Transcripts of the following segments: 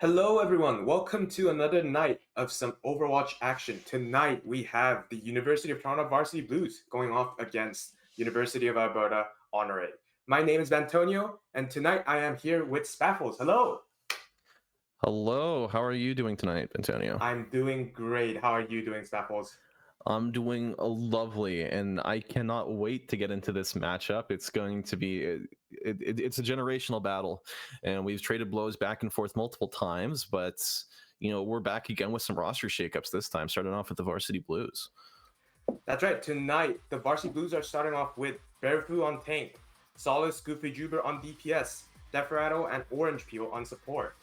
Hello, everyone. Welcome to another night of some Overwatch action. Tonight, we have the University of Toronto Varsity Blues going off against University of Alberta Honore. My name is Antonio, and tonight I am here with Spaffles. Hello. Hello, how are you doing tonight, Antonio? I'm doing great. How are you doing, Spaffles? I'm doing lovely, and I cannot wait to get into this matchup. It's going to be it's a generational battle, and we've traded blows back and forth multiple times, but we're back again with some roster shakeups this time, starting off with the Varsity Blues. That's right. Tonight, the Varsity Blues are starting off with Bearfu on tank, Solace Goofy Juber on DPS, Deferato and Orange Peel on support.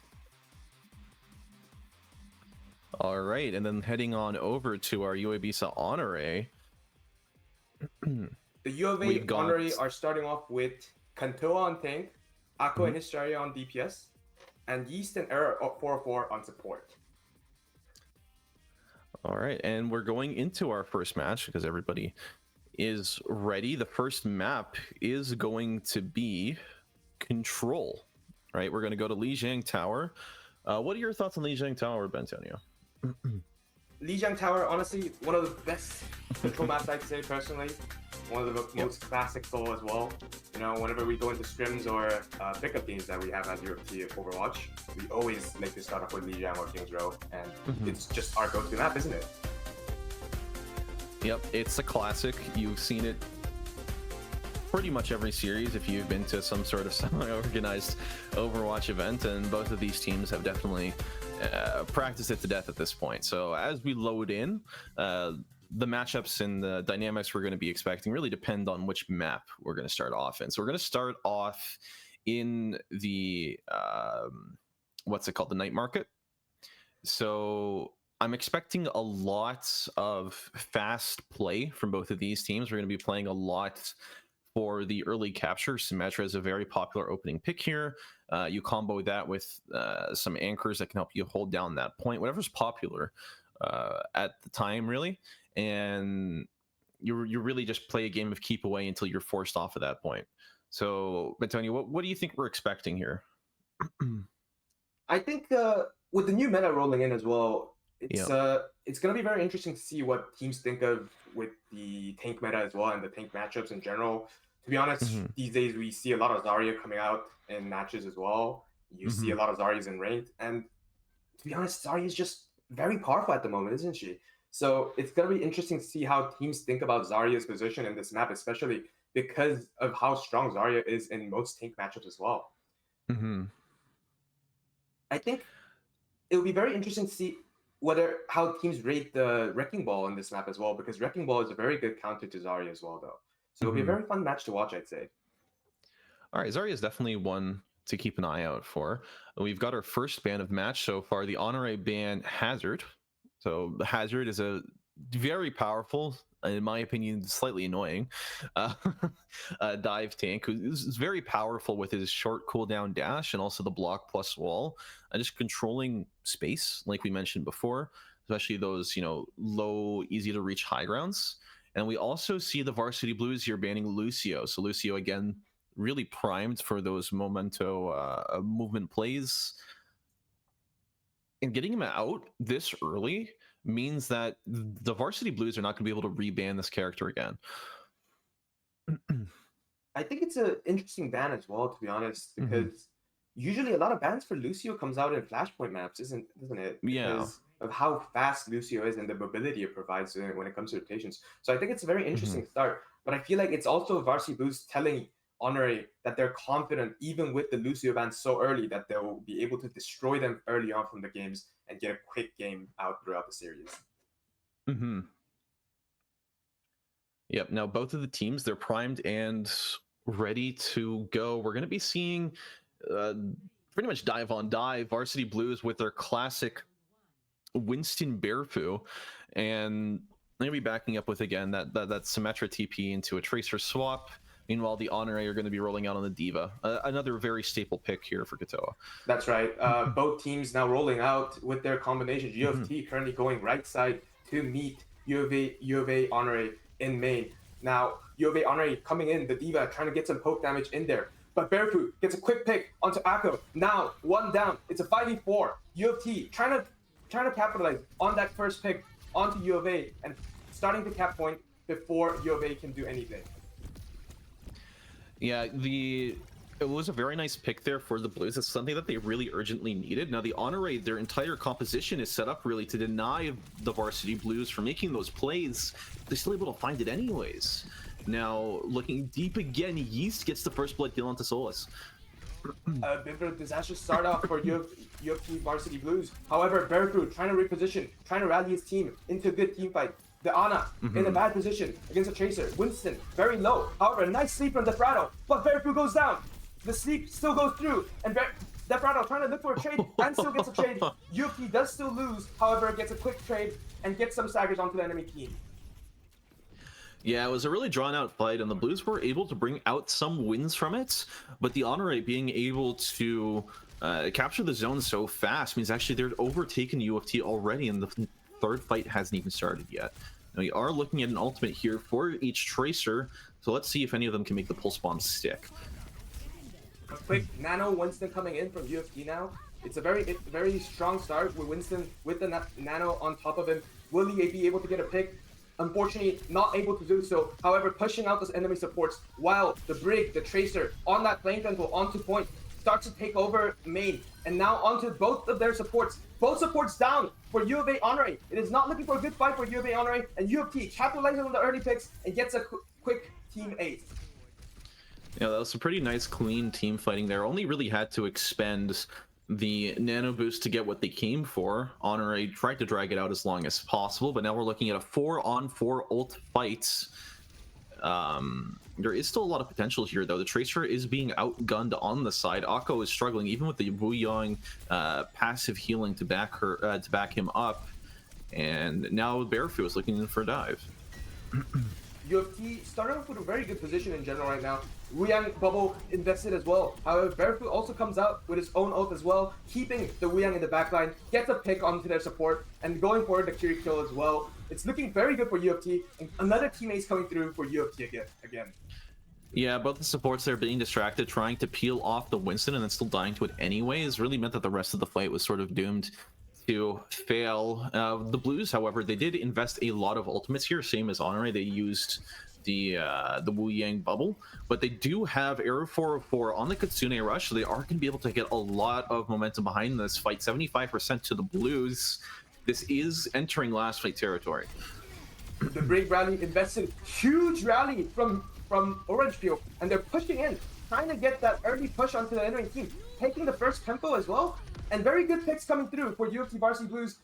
All right, and then heading on over to our UAlberta Honore. The U of A got... Honore are starting off with Kantoa on tank, Ako and Hysteria on DPS, and Yeast and Error 404 on support. All right, and we're going into our first match because everybody is ready. The first map is going to be Control. Right, we're going to go to Lijiang Tower. What are your thoughts on Lijiang Tower, Bentonio? Lijiang Tower, honestly, one of the best control maps I'd say personally. One of the most classic solo as well. You know, whenever we go into scrims or pickup games that we have as UofT Overwatch, we always like to start off with Lijiang or King's Row, and it's just our go-to map, isn't it? Yep, it's a classic. You've seen it pretty much every series if you've been to some sort of semi-organized Overwatch event, and both of these teams have definitely practiced it to death at this point. So as we load in, the matchups and the dynamics we're going to be expecting really depend on which map we're going to start off in. So we're going to start off in the what's it called, the night market. So I'm expecting a lot of fast play from both of these teams. We're going to be playing a lot for the early capture. Symmetra is a very popular opening pick here. You combo that with some anchors that can help you hold down that point, whatever's popular at the time, really. And you really just play a game of keep away until you're forced off at that point. So, Antonio, what do you think we're expecting here? I think with the new meta rolling in as well, it's going to be very interesting to see what teams think of with the tank meta as well and the tank matchups in general. To be honest, these days we see a lot of Zarya coming out in matches as well. You see a lot of Zaryas in ranked, and to be honest, Zarya is just very powerful at the moment, isn't she? So it's going to be interesting to see how teams think about Zarya's position in this map, especially because of how strong Zarya is in most tank matchups as well. I think it will be very interesting to see how teams rate the Wrecking Ball in this map as well, because Wrecking Ball is a very good counter to Zarya as well, though. So it'll be a very fun match to watch, I'd say. All right, Zarya is definitely one to keep an eye out for. We've got our first ban of match so far, the Honore ban Hazard. So the Hazard is a very powerful, in my opinion, slightly annoying dive tank who's very powerful with his short cooldown dash and also the block plus wall, just controlling space, like we mentioned before, especially those low, easy to reach high grounds. And we also see the Varsity Blues here banning Lucio. So Lucio again really primed for those memento movement plays. And getting him out this early means that the Varsity Blues are not going to be able to reban this character again. I think it's an interesting ban as well, to be honest, because usually a lot of bans for Lucio comes out in Flashpoint maps, isn't it? Because of how fast Lucio is and the mobility it provides when it comes to rotations. So I think it's a very interesting start, but I feel like it's also Varsity Blues telling Honore that they're confident, even with the Lucio ban so early, that they'll be able to destroy them early on from the games and get a quick game out throughout the series. Yep. Now, both of the teams, they're primed and ready to go. We're going to be seeing pretty much dive on dive. Varsity Blues with their classic Winston Bearfu, and they'll be backing up with, again, that Symmetra TP into a Tracer swap. Meanwhile, the Honore are going to be rolling out on the Diva. Another very staple pick here for Katoa. That's right. Both teams now rolling out with their combinations. UofT currently going right side to meet U of A Honore in main. Now, U of A Honore coming in, the Diva trying to get some poke damage in there. But Barefoot gets a quick pick onto Akko. Now, one down. It's a 5v4. UofT trying to capitalize on that first pick onto U of A and starting to cap point before U of A can do anything. Yeah, it was a very nice pick there for the Blues. It's something that they really urgently needed. Now, the Honore, their entire composition is set up really to deny the Varsity Blues from making those plays. They're still able to find it anyways. Now, looking deep again, Yeast gets the first blood kill onto Solus. A bit of a disastrous start off for UofT Varsity Blues. However, Barefoot trying to reposition, trying to rally his team into a good team fight. The Ana in a bad position against a Tracer. Winston very low. However, a nice sleep from Desperado, but Barefoot goes down. The sleep still goes through, and Desperado trying to look for a trade and still gets a trade. UofT does still lose, however, gets a quick trade and gets some staggers onto the enemy team. Yeah, it was a really drawn-out fight, and the Blues were able to bring out some wins from it, but the Honore being able to capture the zone so fast means actually they're overtaken UofT already, and the third fight hasn't even started yet. Now, we are looking at an ultimate here for each Tracer, so let's see if any of them can make the Pulse Bomb stick. A quick Nano Winston coming in from UofT now. It's a very strong start with Winston with the Nano on top of him. Will he be able to get a pick? Unfortunately, not able to do so. However, pushing out those enemy supports while the Brig, the Tracer, on that flame frontal onto point, starts to take over main. And now onto both of their supports. Both supports down for U of A Honore. It is not looking for a good fight for U of A Honore. And UofT capitalizes on the early picks and gets a quick team ace. Yeah, that was some pretty nice, clean team fighting there. Only really had to expend the nano boost to get what they came for. Honore tried to drag it out as long as possible, but now we're looking at a 4-on-4 ult fight. There is still a lot of potential here, though. The Tracer is being outgunned on the side. Akko is struggling, even with the Wu Yang passive healing to back him up. And now Barefoot is looking in for a dive. UofT started off with a very good position in general right now. Wuyang bubble invested as well. However, Barefoot also comes out with his own ult as well, keeping the Wuyang in the backline, gets a pick onto their support, and going for the Kiri kill as well. It's looking very good for UofT, and another teammate's coming through for UofT again. Yeah, both the supports there being distracted, trying to peel off the Winston and then still dying to it anyways, really meant that the rest of the fight was sort of doomed to fail. The Blues, however, they did invest a lot of ultimates here, same as Honore. They used the Wu Yang bubble, but they do have Arrow 404 on the Kitsune Rush, so they are going to be able to get a lot of momentum behind this fight. 75% to the Blues. This is entering last fight territory. The Brig rally invested huge rally from Orange Field, and they're pushing in, trying to get that early push onto the enemy team, taking the first tempo as well, and very good picks coming through for UofT Varsity Blues.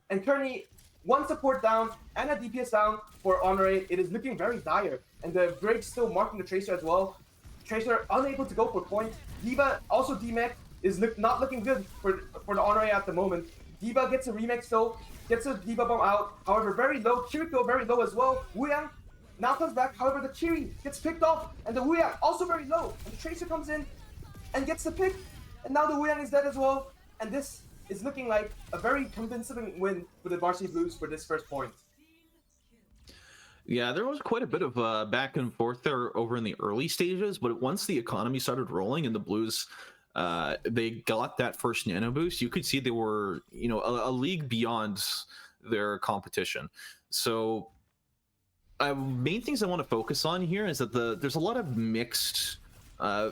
And currently, one support down and a DPS down for Honore. It is looking very dire, and the Brig still marking the Tracer as well. Tracer unable to go for point. Diva also demech is not looking good for the Honore at the moment. Diva gets a remix still, gets a Diva bomb out. However, very low. Kiriko very low as well. Wuyang now comes back. However, the Kiri gets picked off, and the Wuyang also very low. And the Tracer comes in and gets the pick, and now the Wuyang is dead as well. And this is looking like a very convincing win for the Varsity Blues for this first point. Yeah, there was quite a bit of back and forth there over in the early stages, but once the economy started rolling and the Blues, they got that first nano boost, you could see they were, a league beyond their competition. So main things I want to focus on here is that there's a lot of mixed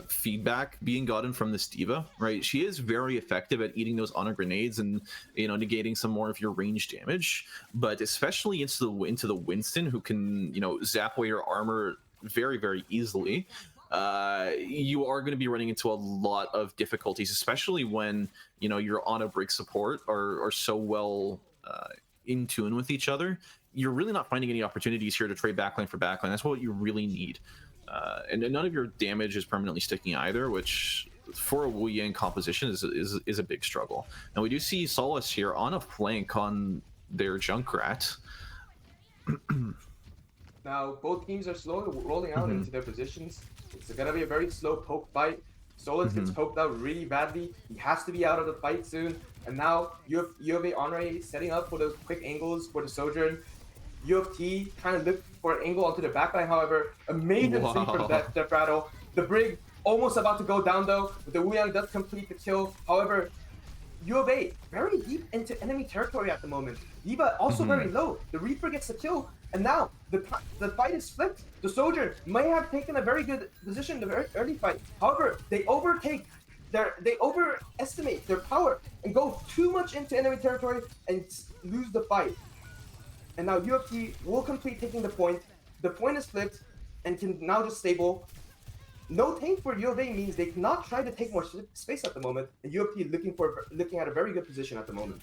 feedback being gotten from this Diva, right? She is very effective at eating those Honor grenades and negating some more of your range damage, but especially into the Winston, who can zap away your armor very, very easily. You are going to be running into a lot of difficulties, especially when your Ana Brig support are so well in tune with each other. You're really not finding any opportunities here to trade backline for backline. That's what you really need. And none of your damage is permanently sticking either, which for a Wu Yang composition is a big struggle. And we do see Solus here on a flank on their Junkrat. Now, both teams are slowly rolling out into their positions. It's going to be a very slow poke fight. Solus gets poked out really badly. He has to be out of the fight soon. And now U of A Honore setting up for those quick angles for the Sojourn. UofT trying to look for an angle onto the backline, however. Amazing sleep from that rattle. The Brig Almost about to go down though, but the Wuyang does complete the kill. However, U of A very deep into enemy territory at the moment. D.Va also very low. The Reaper gets the kill, and now the fight is flipped. The Soldier may have taken a very good position in the very early fight. However, they overestimate their power and go too much into enemy territory and lose the fight. And now UofT will complete taking the point. The point is flipped and can now just stable. No tank for U of A means they cannot try to take more space at the moment. And UofT looking at a very good position at the moment.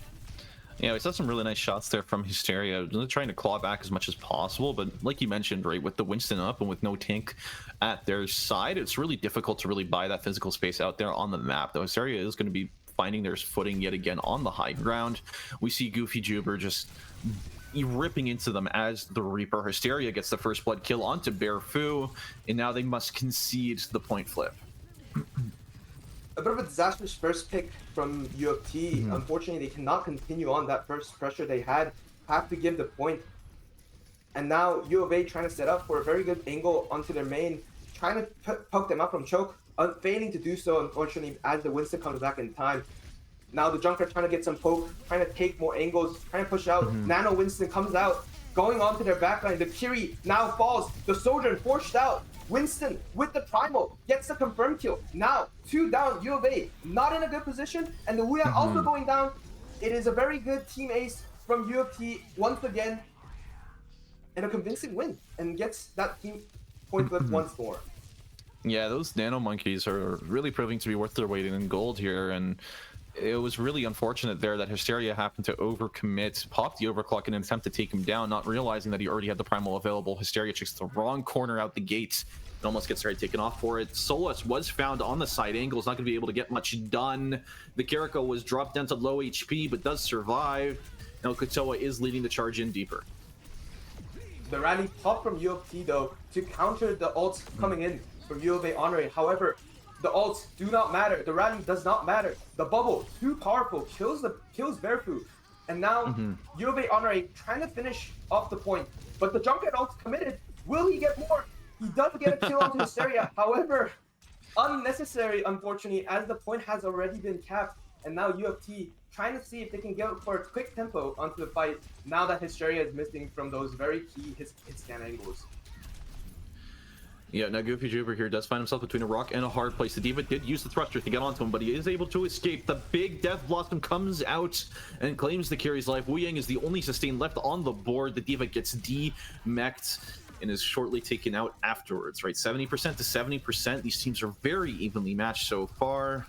Yeah, we saw some really nice shots there from Hysteria, trying to claw back as much as possible. But like you mentioned, right, with the Winston up and with no tank at their side, it's really difficult to really buy that physical space out there on the map. Though Hysteria is going to be finding their footing yet again on the high ground. We see Goofy Juber just ripping into them as the Reaper. Hysteria gets the first blood kill onto Bearfu, and now they must concede the point flip. A bit of a disastrous first pick from UofT. Unfortunately, they cannot continue on that first pressure they had. Have to give the point. And now U of A trying to set up for a very good angle onto their main, trying to poke them up from choke, failing to do so, unfortunately, as the Winston comes back in time. Now the Junker trying to get some poke, trying to take more angles, trying to push out. Nano Winston comes out, going onto their backline. The Kiri now falls. The Soldier forced out. Winston with the Primal gets the confirmed kill. Now 2 down, U of A not in a good position, and the Wuya also going down. It is a very good team ace from UofT once again, and a convincing win, and gets that team point flip once more. Yeah, those Nano Monkeys are really proving to be worth their weight in gold here, and it was really unfortunate there that Hysteria happened to overcommit, pop the overclock in an attempt to take him down, not realizing that he already had the Primal available. Hysteria checks the wrong corner out the gate and almost gets right taken off for it. Solus was found on the side angle, is not going to be able to get much done. The Kiriko was dropped down to low HP, but does survive. Now Kotoa is leading the charge in deeper. The rally popped from UofT though to counter the ults coming in from U of A Honore. However, the ults do not matter. The rally does not matter. The bubble, too powerful, kills Bearfu. And now U of A Honore trying to finish off the point. But the Junket ult's committed. Will he get more? He does get a kill onto Hysteria. However, unnecessary, unfortunately, as the point has already been capped. And now UofT trying to see if they can get for a quick tempo onto the fight now that Hysteria is missing from those very key hit scan angles. Yeah, now Goofy Juber here does find himself between a rock and a hard place. The D.Va did use the thruster to get onto him, but he is able to escape. The big Death Blossom comes out and claims the Kiri's life. Wuyang is the only sustain left on the board. The D.Va gets de-mech'd and is shortly taken out afterwards, right? 70% to 70%. These teams are very evenly matched so far.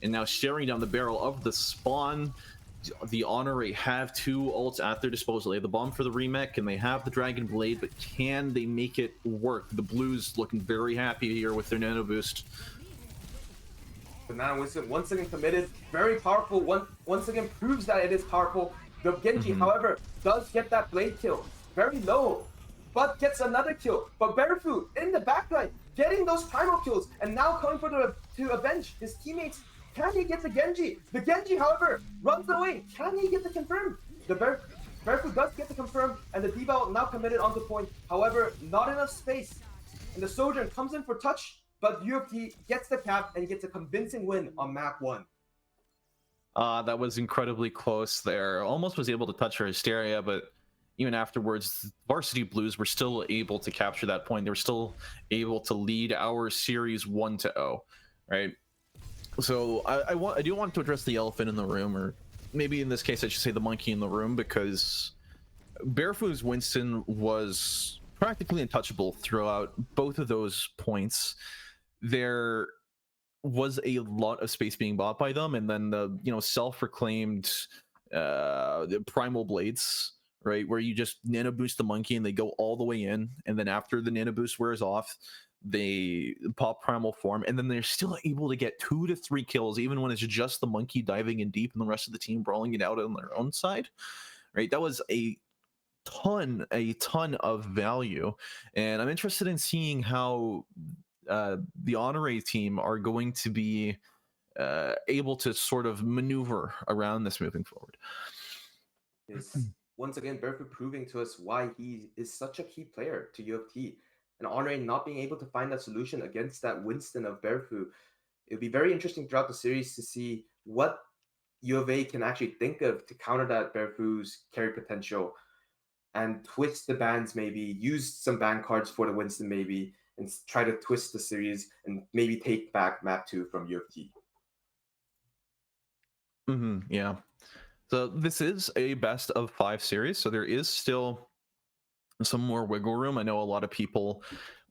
And now staring down the barrel of the spawn, the Honore have 2 ults at their disposal. They have the bomb for the remech and they have the Dragon Blade, but can they make it work? The Blues looking very happy here with their nano boost. The Nano Winston once again committed, very powerful, once again proves that it is powerful. The Genji, however, does get that blade kill, very low, but gets another kill. But Bearfu in the backline, getting those primal kills, and now coming for to avenge his teammates. Can he get the Genji? The Genji, however, runs away. Can he get the confirm? The Bearfu does get the confirm, and the D.Va now committed onto point. However, not enough space. And the Sojourn comes in for touch, but UofT gets the cap and gets a convincing win on map 1. That was incredibly close there. Almost was able to touch her Hysteria, but even afterwards, Varsity Blues were still able to capture that point. They were still able to lead our series 1-0, right? So I do want to address the elephant in the room, or maybe in this case I should say the monkey in the room, because Bearfu's Winston was practically untouchable throughout both of those points. There was a lot of space being bought by them, and then the self-proclaimed the primal blades, right, where you just nano boost the monkey and they go all the way in, and then after the nano boost wears off, they pop primal form, and then they're still able to get 2 to 3 kills even when it's just the monkey diving in deep and the rest of the team brawling it out on their own side, right? That was a ton of value, and I'm interested in seeing how the Honore team are going to be able to sort of maneuver around this moving forward. Once again, Bearfu proving to us why he is such a key player to UofT. and Honore not being able to find that solution against that Winston of Bearfu. It'll be very interesting throughout the series to see what U of A can actually think of to counter that Bearfu's carry potential and twist the bans, maybe use some ban cards for the Winston maybe, and try to twist the series and maybe take back map 2 from UofT. Yeah. So this is a best of 5 series, so there is still some more wiggle room. I know a lot of people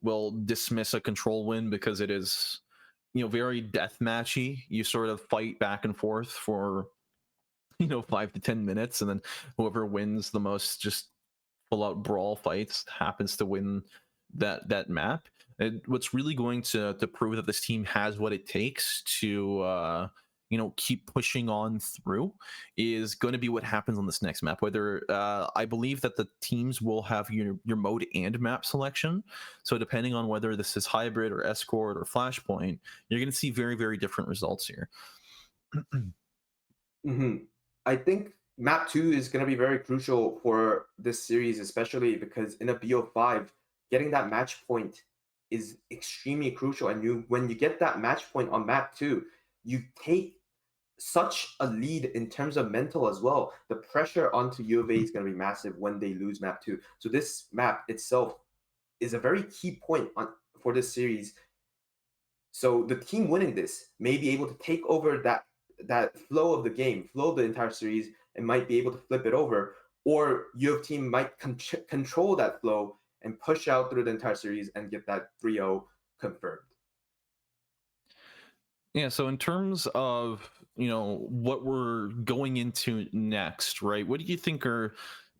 will dismiss a control win because it is, very death matchy. You sort of fight back and forth for 5 to 10 minutes, and then whoever wins the most just full out brawl fights happens to win that map. And what's really going to prove that this team has what it takes to keep pushing on through is going to be what happens on this next map. Whether I believe that the teams will have your mode and map selection, so depending on whether this is hybrid or escort or flashpoint, you're going to see very, very different results here. I think map 2 is going to be very crucial for this series, especially because in a BO5, getting that match point is extremely crucial. And when you get that match point on map 2, you take such a lead in terms of mental as well. The pressure onto U of A is going to be massive when they lose map 2. So this map itself is a very key point for this series. So the team winning this may be able to take over that flow of the game, flow of the entire series, and might be able to flip it over. Or UofT might control that flow and push out through the entire series and get that 3-0 confirmed. Yeah, so in terms of, what we're going into next, right? What do you think are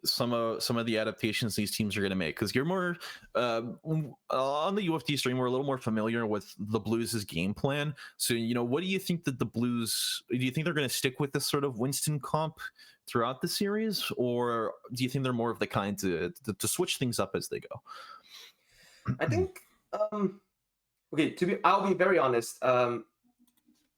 some of the adaptations these teams are going to make? Because you're more on the UofT stream, we're a little more familiar with the Blues' game plan. So, what do you think that the Blues, do you think they're going to stick with this sort of Winston comp throughout the series, or do you think they're more of the kind to switch things up as they go? I think I'll be very honest.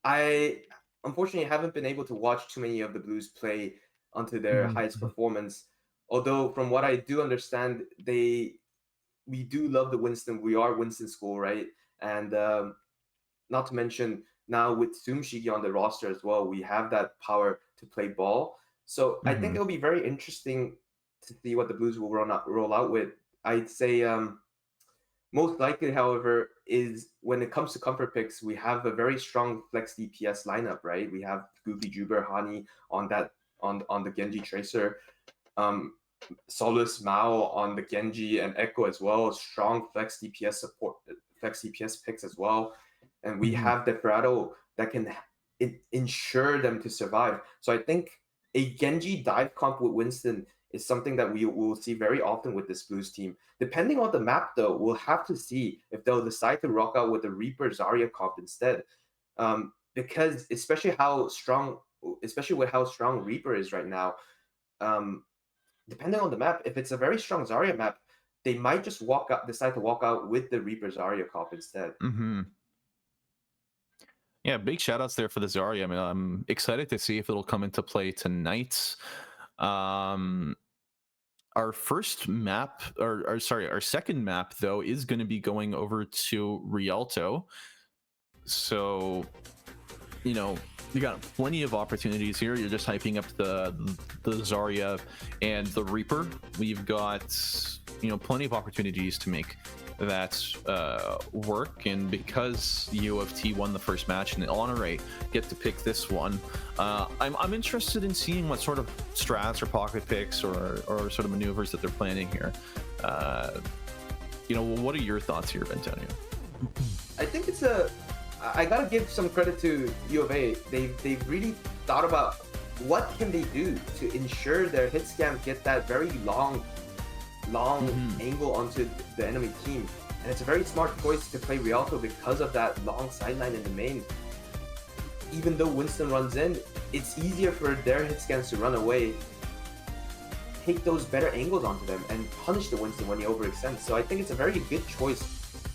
I unfortunately haven't been able to watch too many of the Blues play onto their highest performance. Although from what I do understand, we do love the Winston. We are Winston school, right? And not to mention now with Sumshigi on the roster as well, we have that power to play ball. So I think it'll be very interesting to see what the Blues will roll out with. I'd say most likely, however, is when it comes to comfort picks, we have a very strong flex DPS lineup, right? We have Goofy Juber, Hani on the Genji Tracer, Solus Mao on the Genji and Echo as well. Strong flex DPS support, flex DPS picks as well, and we have Desperado that can ensure them to survive. So I think a Genji dive comp with Winston is something that we will see very often with this Blues team. Depending on the map, though, we'll have to see if they'll decide to rock out with the Reaper Zarya comp instead. Because especially with how strong Reaper is right now, depending on the map, if it's a very strong Zarya map, they might just decide to walk out with the Reaper Zarya comp instead. Yeah, big shout outs there for the Zarya. I mean, I'm excited to see if it'll come into play tonight. Our first map, our second map, though, is going to be going over to Rialto. So, you got plenty of opportunities here. You're just hyping up the Zarya and the Reaper. We've got, plenty of opportunities to make that work, and because UofT won the first match and Honore get to pick this one, I'm interested in seeing what sort of strats or pocket picks or sort of maneuvers that they're planning here. What are your thoughts here, Antonio? I think I gotta give some credit to U of A. They've really thought about what can they do to ensure their hit scams get that very long angle onto the enemy team. And it's a very smart choice to play Rialto because of that long sideline in the main. Even though Winston runs in, it's easier for their hit scans to run away, take those better angles onto them, and punish the Winston when he overextends. So I think it's a very good choice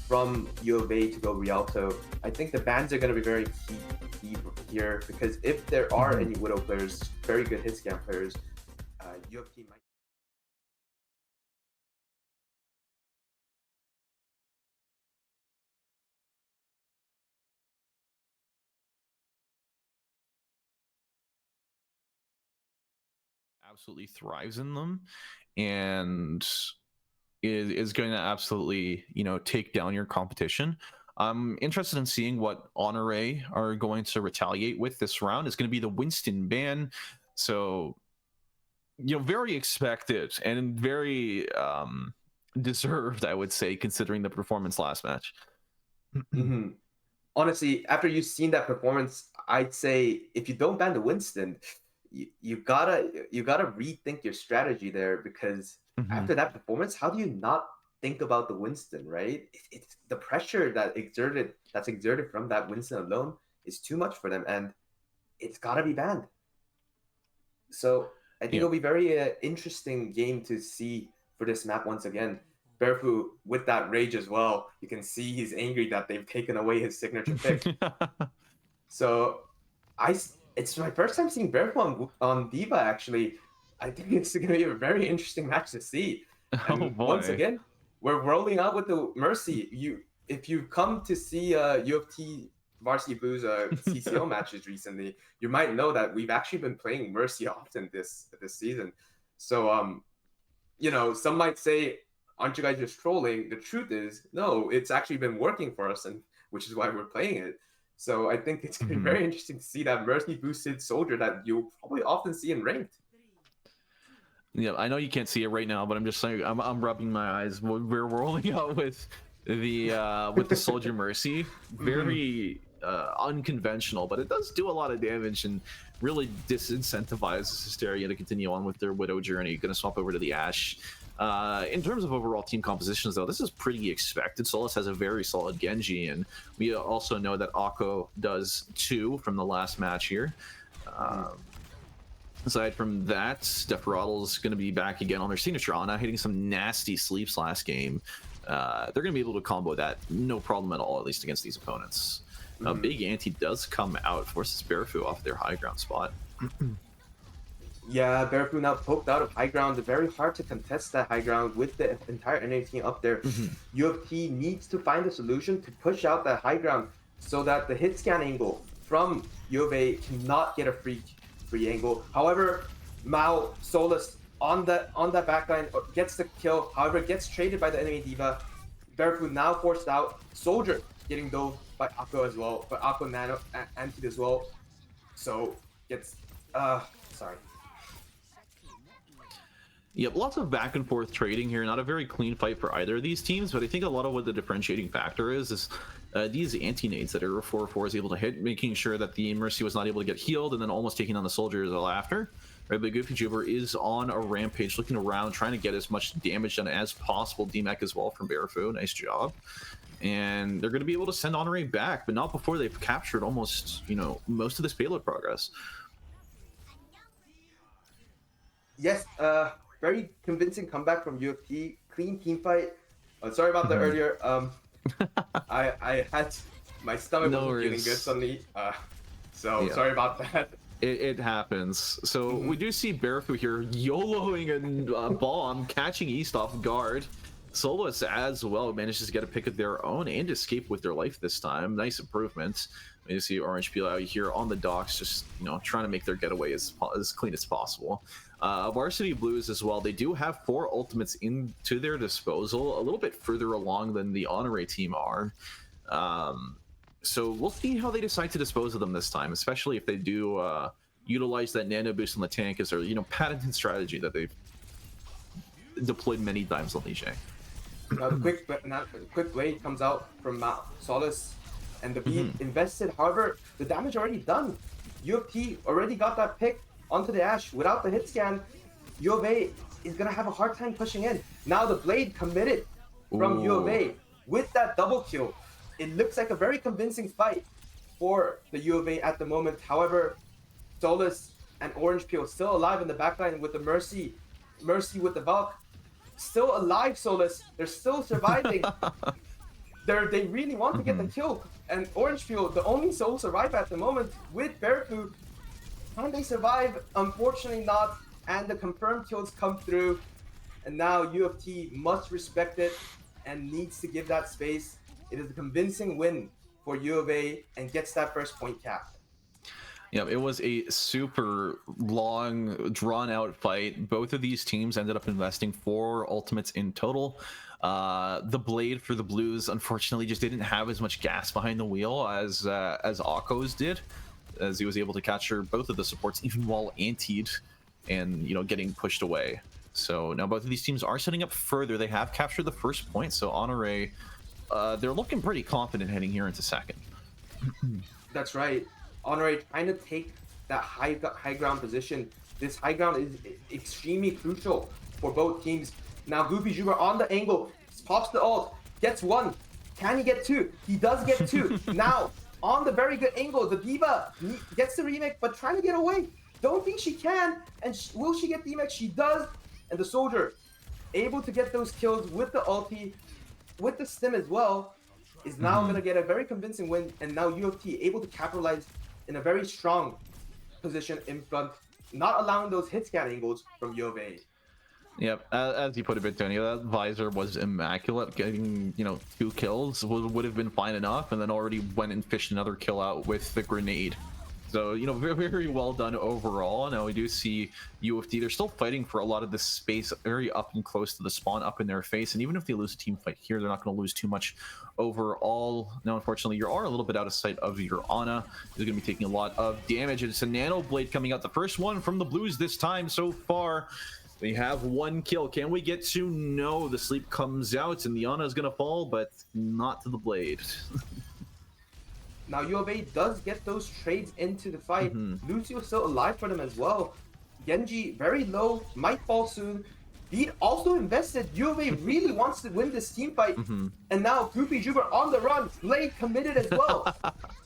from U of A to go Rialto. I think the bans are going to be very key here, because if there are any Widow players, very good hit scan players, UofT might absolutely thrives in them, and is going to absolutely, take down your competition. I'm interested in seeing what Honore are going to retaliate with this round. It's going to be the Winston ban. So, very expected and very deserved, I would say, considering the performance last match. Mm-hmm. Honestly, after you've seen that performance, I'd say if you don't ban the Winston, you gotta rethink your strategy there, because Mm-hmm. after that performance, how do you not think about the Winston, right? It's the pressure that's exerted from that Winston alone is too much for them, and it's gotta be banned. So I think Yeah. it'll be very interesting game to see for this map once again. Barefoot with that rage as well. You can see he's angry that they've taken away his signature pick. So it's my first time seeing Barefoot on Diva actually. I think it's going to be a very interesting match to see. Oh And once boy. again, we're rolling out with the Mercy. If you've come to see UofT Varsity Blues CCL matches recently, you might know that we've actually been playing Mercy often this season. So some might say, aren't you guys just trolling? The truth is, no, it's actually been working for us, and which is why we're playing it. So I think it's going to be Mhm. very interesting to see that Mercy boosted soldier that you'll probably often see in ranked. Yeah, I know you can't see it right now, but I'm just saying, I'm rubbing my eyes. We're rolling out with the Soldier Mercy. Mhm. Very unconventional, but it does do a lot of damage and really disincentivizes Hysteria to continue on with their Widow journey. Going to swap over to the Ashe. In terms of overall team compositions, though, this is pretty expected. Solus has a very solid Genji, and we also know that Akko does too from the last match here. Aside from that, Deferaddle's going to be back again on their signature Ana, hitting some nasty sleeps last game. They're going to be able to combo that no problem at all, at least against these opponents. Big Anti does come out, forces Barefoot off their high ground spot. Yeah, Barefoot now poked out of high ground. It's very hard to contest that high ground with the entire NA team up there. UofT needs to find a solution to push out that high ground so that the hit scan angle from U of A cannot get a free angle. However, Mao Solus on that backline gets the kill. However, gets traded by the enemy Diva. Barefoot now forced out. Soldier getting dove by Akko as well, but Akko nano anti as well. So gets sorry. Yep, lots of back and forth trading here. Not a very clean fight for either of these teams, but I think a lot of what the differentiating factor is these anti-nades that Era 4-4 is able to hit, making sure that the Mercy was not able to get healed, and then almost taking on the Soldier as well after. Right, but Goofy Juber is on a rampage, looking around, trying to get as much damage done as possible. DMAC as well from Barefoot, nice job. And they're going to be able to send Honore back, but not before they've captured almost, most of this payload progress. Yes, very convincing comeback from UofT. Clean team fight. Sorry about the earlier. I had my stomach wasn't feeling good suddenly. So yeah. Sorry about that. It happens. So we do see Barefoot here YOLOing a bomb, catching East off guard. Solus as well manages to get a pick of their own and escape with their life this time. Nice improvement. You see Orange Peel out here on the docks, just trying to make their getaway as clean as possible. Varsity Blues as well. They do have 4 ultimates into their disposal, a little bit further along than the Honore team are. So we'll see how they decide to dispose of them this time, especially if they do utilize that nano boost on the tank as their patented strategy that they've deployed many times on Liege. Quick blade comes out from Solus, and the beat invested. However, the damage already done. UofT already got that pick onto the Ashe without the hit scan. U of A is gonna have a hard time pushing in. Now the blade committed from U of A with that double kill. It looks like a very convincing fight for the U of A at the moment. However, Solus and Orange Peel still alive in the backline with the Mercy with the Valk. Still alive, Solus. They're still surviving. They really want to get the kill. And Orange Peel, the only sole survivor at the moment with Barefoot. Can they survive? Unfortunately not. And the confirmed kills come through. And now UofT must respect it and needs to give that space. It is a convincing win for U of A and gets that first point cap. Yeah, it was a super long, drawn-out fight. Both of these teams ended up investing 4 ultimates in total. The Blade for the Blues, unfortunately, just didn't have as much gas behind the wheel as Akko's did, as he was able to capture both of the supports even while antied and getting pushed away. So now both of these teams are setting up further. They have captured the first point, so Honore, they're looking pretty confident heading here into second. That's right. Honore trying to take that high ground position. This high ground is extremely crucial for both teams. Now Goofy Juba on the angle, pops the ult, gets 1. Can he get 2? He does get 2. Now on the very good angle, the D.Va gets the remake, but trying to get away. Don't think she can, and will she get the remake? She does, and the Soldier able to get those kills with the ulti, with the stim as well, is now going to get a very convincing win, and now UofT able to capitalize in a very strong position in front, not allowing those hit scan angles from UofA. Yep, as you put it, Tony, that visor was immaculate. Getting 2 kills would have been fine enough, and then already went and fished another kill out with the grenade. So very, very well done overall. Now we do see UofT, they're still fighting for a lot of this space very up and close to the spawn, up in their face, and even if they lose a team fight here, they're not going to lose too much overall. Now unfortunately you are a little bit out of sight of your Ana. Is going to be taking a lot of damage. It's a nano blade coming out, the first one from the Blues this time so far. They have 1 kill. Can we get to? No, the sleep comes out and the Ana is going to fall, but not to the blade. Now UofA does get those trades into the fight. Lucio still alive for them as well. Genji very low, might fall soon. Beat also invested. UofA really wants to win this team fight. And now Goofy Juba on the run. Blade committed as well.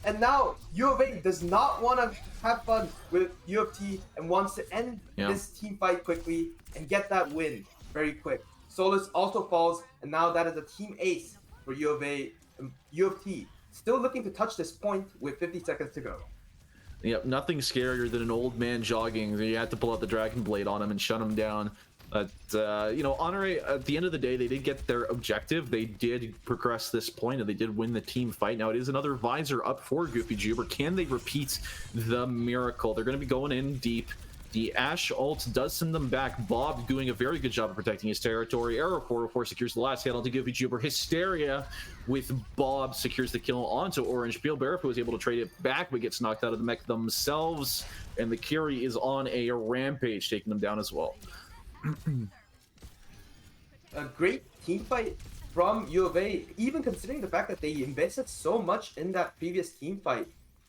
And now UofA does not want to have fun with UofT and wants to end this team fight quickly and get that win very quick. Solus also falls, and now that is a team ace for UofA. UofT still looking to touch this point with 50 seconds to go. Yep, nothing scarier than an old man jogging. You had to pull out the Dragon Blade on him and shut him down. But, Honore, at the end of the day, they did get their objective. They did progress this point, and they did win the team fight. Now, it is another visor up for Goofy Juba. Can they repeat the miracle? They're going to be going in deep. The Ashe ult does send them back. Bob doing a very good job of protecting his territory. Arrow 404 secures the last hit onto Goofy Juba. Hysteria with Bob secures the kill onto Orange Peel. Barrett was able to trade it back, but gets knocked out of the mech themselves. And the Curie is on a rampage, taking them down as well. A great team fight from UofA, even considering the fact that they invested so much in that previous team fight.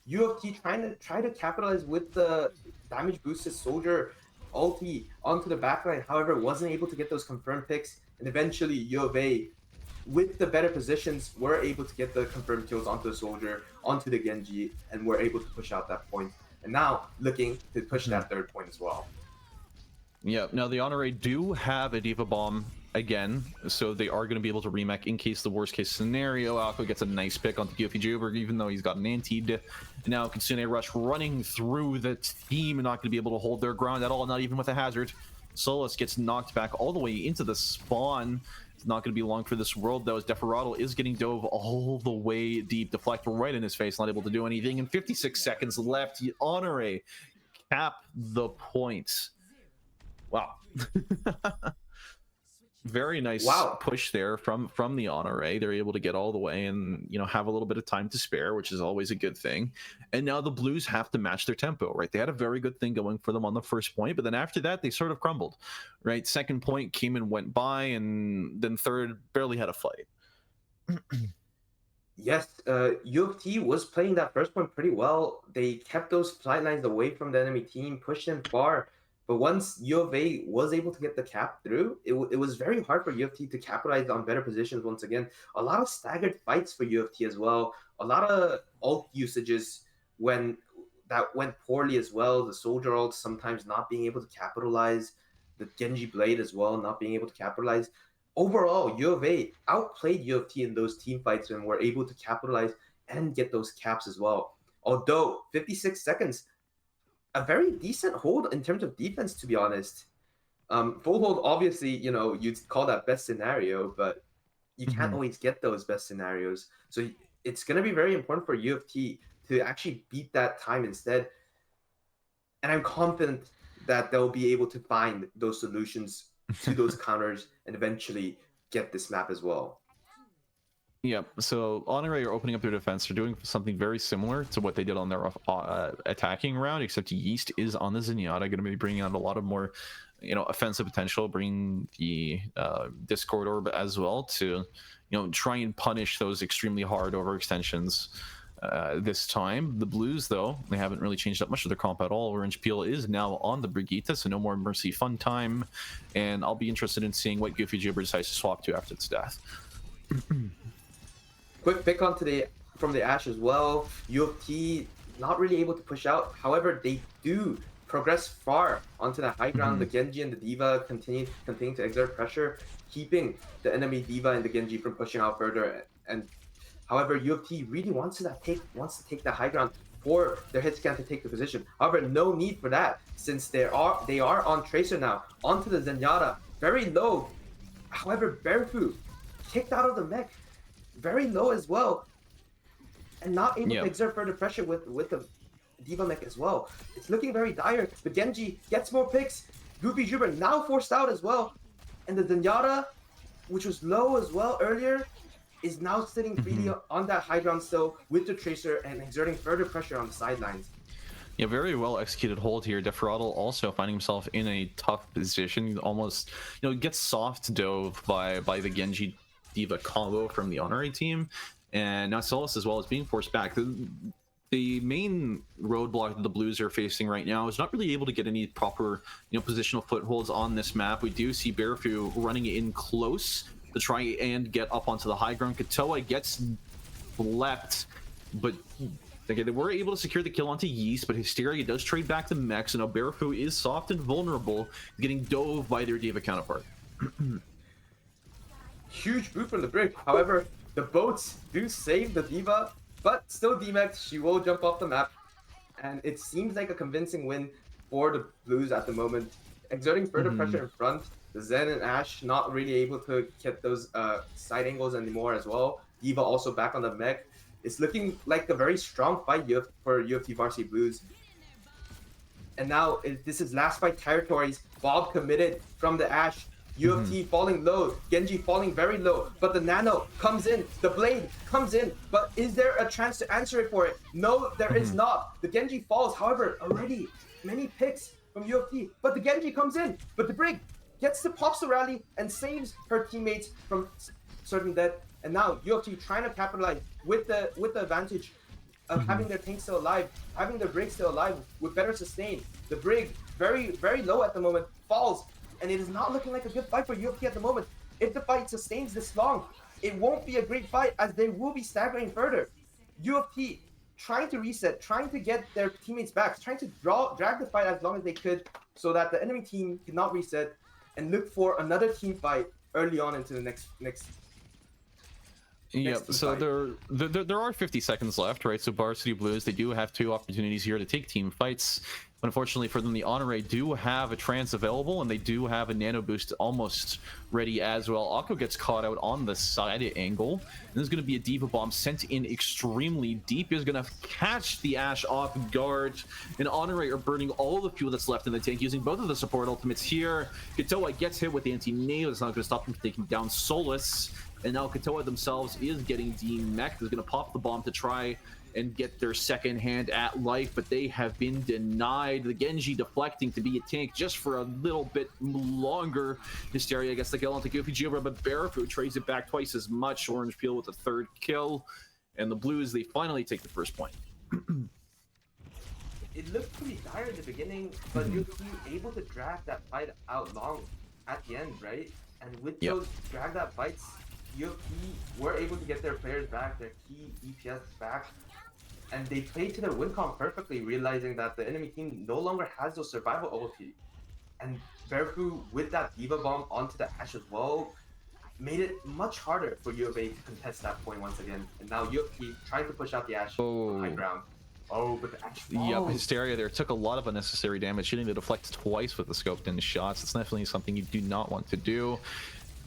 UofT try to capitalize with the damage boosted Soldier ulti onto the backline, however wasn't able to get those confirmed picks, and eventually UofA with the better positions were able to get the confirmed kills onto the Soldier, onto the Genji, and were able to push out that point, and now looking to push that 3rd point as well. Yeah, now the Honore do have a D.Va bomb again, so they are going to be able to remech in case the worst case scenario. Akko gets a nice pick onto Goofy Juba, even though he's got an anti. Now Kitsune Rush running through the team and not going to be able to hold their ground at all, not even with a hazard. Solus gets knocked back all the way into the spawn. It's not going to be long for this world, though, as Desperado is getting dove all the way deep, deflect right in his face, not able to do anything. And 56 seconds left. Honore cap the points. Wow. Very nice push there from the Honore. They're able to get all the way and have a little bit of time to spare, which is always a good thing. And now the Blues have to match their tempo, right? They had a very good thing going for them on the first point, but then after that they sort of crumbled, right? Second point came and went by, and then third barely had a fight. Yes, UofT was playing that first point pretty well. They kept those flight lines away from the enemy team, pushed them far. But once UofA was able to get the cap through, it was very hard for UofT to capitalize on better positions once again. A lot of staggered fights for UofT as well. A lot of ult usages when that went poorly as well. The Soldier ult sometimes not being able to capitalize. The Genji Blade as well, not being able to capitalize. Overall, UofA outplayed UofT in those team fights and were able to capitalize and get those caps as well. Although 56 seconds, a very decent hold in terms of defense, to be honest. Full hold, obviously, you'd call that best scenario, but you can't always get those best scenarios. So it's going to be very important for UofT to actually beat that time instead. And I'm confident that they'll be able to find those solutions to those counters and eventually get this map as well. Yeah, so Honore are opening up their defense. They're doing something very similar to what they did on their attacking round, except Yeast is on the Zenyatta, going to be bringing out a lot of more, offensive potential, bringing the Discord Orb as well to, try and punish those extremely hard overextensions. This time, the Blues, though, they haven't really changed up much of their comp at all. Orange Peel is now on the Brigitte, so no more Mercy fun time, and I'll be interested in seeing what Goofy Jibber decides to swap to after its death. Quick pick on from the Ashe as well. UofT not really able to push out. However, they do progress far onto the high ground. The Genji and the D.Va continue to exert pressure, keeping the enemy D.Va and the Genji from pushing out further. And however, UofT really wants to take the high ground for their hit scan to take the position. However, no need for that since they are on Tracer now onto the Zenyatta, very low. However, Bearfu kicked out of the mech, very low as well, and not able to exert further pressure with the D.Va mech as well. It's looking very dire. The Genji gets more picks. Goofy Jubber now forced out as well, and the Zenyatta, which was low as well earlier, is now sitting freely on that high ground still with the Tracer and exerting further pressure on the sidelines. Yeah, very well executed hold here. Deferaddle also finding himself in a tough position. Almost, gets soft dove by the Genji D.Va combo from the Honore team, and now Solus as well is being forced back. The main roadblock that the Blues are facing right now is not really able to get any proper, positional footholds on this map. We do see Bearfu running in close to try and get up onto the high ground. Katoa gets left, but okay, they were able to secure the kill onto Yeast, but Hysteria does trade back to mech, so now Bearfu is soft and vulnerable, getting dove by their D.Va counterpart. Huge boot from the Brig. However, the boats do save the D.Va, but still DMAX, she will jump off the map. And it seems like a convincing win for the Blues at the moment. Exerting further pressure in front, the Zen and Ashe not really able to get those side angles anymore as well. D.Va also back on the mech. It's looking like a very strong fight for UofT Varsity Blues. And now this is last fight territories. Bob committed from the Ashe. UofT falling low, Genji falling very low, but the Nano comes in, the Blade comes in, but is there a chance to answer it for it? No, there is not. The Genji falls, however, already many picks from UofT, but the Genji comes in, but the Brig gets to pops the rally and saves her teammates from certain death. And now UofT trying to capitalize with the advantage of having their tank still alive, having the Brig still alive with better sustain. The Brig very, very low at the moment, falls. And it is not looking like a good fight for UofT at the moment. If the fight sustains this long, it won't be a great fight as they will be staggering further. UofT trying to reset, trying to get their teammates back, trying to drag the fight as long as they could so that the enemy team could not reset and look for another team fight early on into the next yeah, so there are 50 seconds left, right? So Varsity Blues, they do have 2 opportunities here to take team fights. Unfortunately for them, the Honore do have a trance available, and they do have a nano boost almost ready as well. Akko gets caught out on the side angle, and there's going to be a D.Va bomb sent in extremely deep. Is going to catch the Ashe off guard, and Honore are burning all the fuel that's left in the tank, using both of the support ultimates here. Katoa gets hit with the anti-nade. It's not going to stop him from taking down Solus, and now Katoa themselves is getting D-mech. They're going to pop the bomb to try and get their second hand at life, but they have been denied. The Genji deflecting to be a tank just for a little bit longer. Hysteria gets the kill onto Goofy Jibber, but Bearfu trades it back twice as much. Orange Peel with the 3rd kill, and the Blues, they finally take the 1st point. It looked pretty dire in the beginning, but UofT able to drag that fight out long at the end, right? And with those drag that fights, UofT were able to get their players back, their key DPS back, and they played to their win con perfectly, realizing that the enemy team no longer has those survival OP. And Bearfu, with that D.Va bomb onto the Ashe as well, made it much harder for U of A to contest that point once again. And now UofT trying to push out the Ashe on high ground. Oh, but the Ashe falls. Yep, Hysteria there took a lot of unnecessary damage, hitting the deflect twice with the scoped in shots. It's definitely something you do not want to do.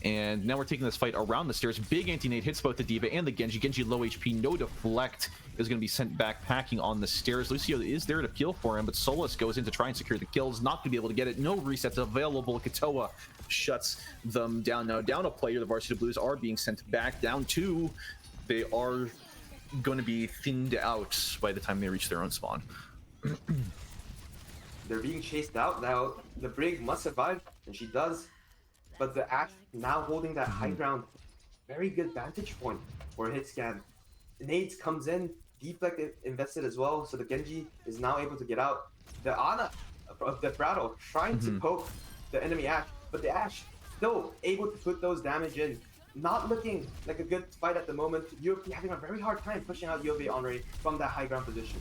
And now we're taking this fight around the stairs. Big anti-nade hits both the D.Va and the Genji. Genji low HP, no deflect, is going to be sent back packing on the stairs. Lucio is there to peel for him, but Solus goes in to try and secure the kills. Not going to be able to get it. No resets available. Katoa shuts them down. Now down a player. The Varsity Blues are being sent back. Down 2. They are going to be thinned out by the time they reach their own spawn. They're being chased out now. The Brig must survive, and she does. But the Ashe now holding that high ground. Very good vantage point for a hit scan. Nades comes in, deflect invested as well, so the Genji is now able to get out. The Ana of Desperado trying to poke the enemy Ashe, but the Ashe still able to put those damage in. Not looking like a good fight at the moment. UofT having a very hard time pushing out UAlberta Henry from that high ground position.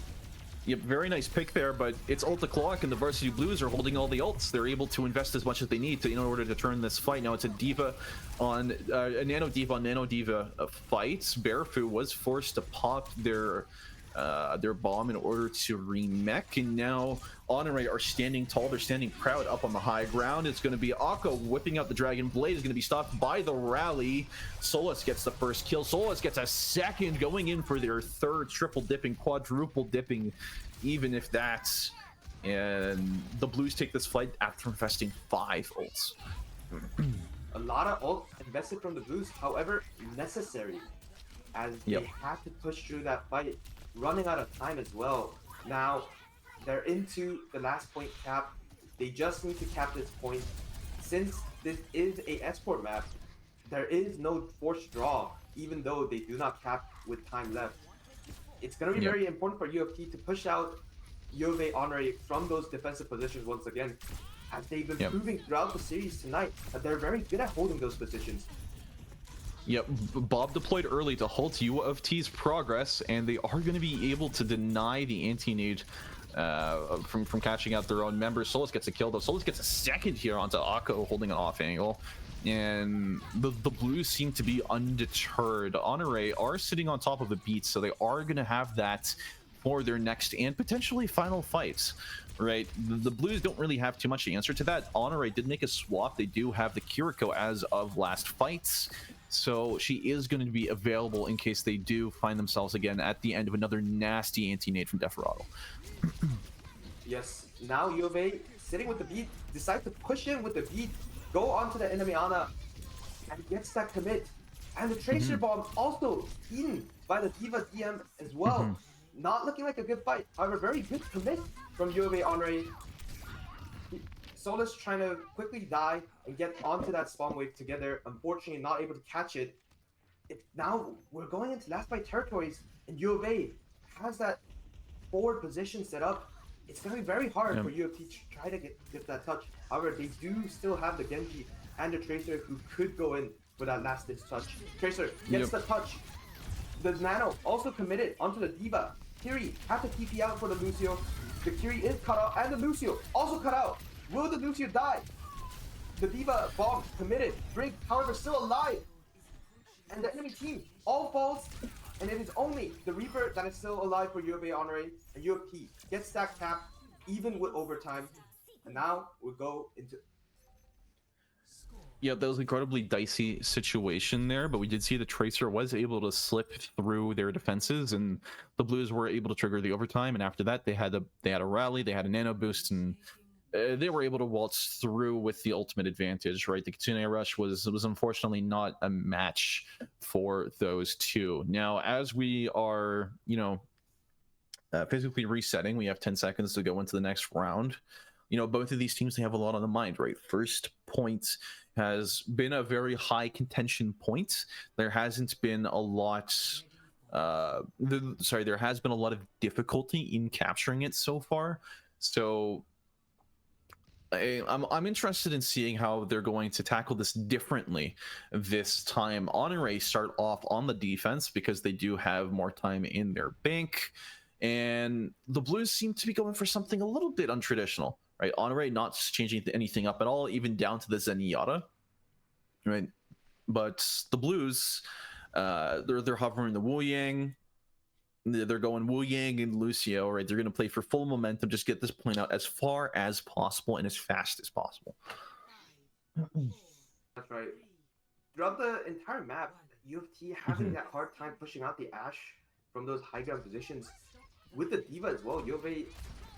Yep, very nice pick there, but it's ult o'clock and the Varsity Blues are holding all the ults. They're able to invest as much as they need to in order to turn this fight. Now it's a D.Va on a Nano D.Va on Nano D.Va fight. Barefoot was forced to pop their bomb in order to remech, and now Honore are standing tall. They're standing proud up on the high ground. It's going to be Akko whipping out the Dragon Blade. Is going to be stopped by the rally. Solus gets the first kill. Solus gets a second, going in for their third, triple dipping, quadruple dipping, even if that's. And the Blues take this fight after investing 5 ults. A lot of ult invested from the Blues, however, necessary, as they have to push through that fight. Running out of time as well. Now, they're into the last point cap. They just need to cap this point. Since this is a export map, there is no forced draw, even though they do not cap with time left. It's going to be very important for UofT to push out UAlberta Henry from those defensive positions once again, as they've been proving throughout the series tonight that they're very good at holding those positions. Yep, Bob deployed early to halt UofT's progress, and they are going to be able to deny the anti-nade from catching out their own members. Solus gets a kill, though. Solus gets a second here onto Akko holding an off angle, and the Blues seem to be undeterred. Honore are sitting on top of the beat, so they are going to have that for their next and potentially final fights. Right, the Blues don't really have too much to answer to that. Honore did make a swap. They do have the Kiriko as of last fights, so she is going to be available in case they do find themselves again at the end of another nasty anti-nade from Desperado. Yes, now UofA sitting with the beat, decide to push in with the beat, go onto the enemy Ana, and gets that commit. And the Tracer Bomb also eaten by the D.Va DM as well. Not looking like a good fight, however, very good commit from UAlberta Henry. Solus trying to quickly die and get onto that spawn wave together. Unfortunately, not able to catch it. Now we're going into last fight territories, and UofA has that forward position set up. It's going to be very hard for UofT to try to get that touch. However, they do still have the Genji and the Tracer who could go in for that last ditch touch. Tracer gets the touch. The Nano also committed onto the D.Va. Kiri have to TP out for the Lucio. The Kiri is cut out, and the Lucio also cut out. Will the Lucio die? The D.Va bomb committed. Brig, however, still alive. And the enemy team all falls, and it is only the Reaper that is still alive for UAlberta Henry, and UofT gets that cap even with overtime. And now we go into... Yeah, that was an incredibly dicey situation there, but we did see the Tracer was able to slip through their defenses, and the Blues were able to trigger the overtime. And after that, they had a rally, they had a nano boost, and they were able to waltz through with the ultimate advantage. Right, the Kitsune Rush was unfortunately not a match for those two. Now, as we are, physically resetting, we have 10 seconds to go into the next round. Both of these teams, they have a lot on the mind, right? First point has been a very high contention point. There hasn't been a lot there has been a lot of difficulty in capturing it so far. So I'm interested in seeing how they're going to tackle this differently this time. Honore start off on the defense because they do have more time in their bank, and the Blues seem to be going for something a little bit untraditional. Right, Honore not changing anything up at all, even down to the Zenyatta. Right, but the Blues, they're hovering the Wu Yang. They're going Wu Yang and Lucio. Right, they're going to play for full momentum, just get this point out as far as possible and as fast as possible. That's right. throughout the entire map, UofT having that hard time pushing out the Ashe from those high ground positions. With the D.Va as well, UofA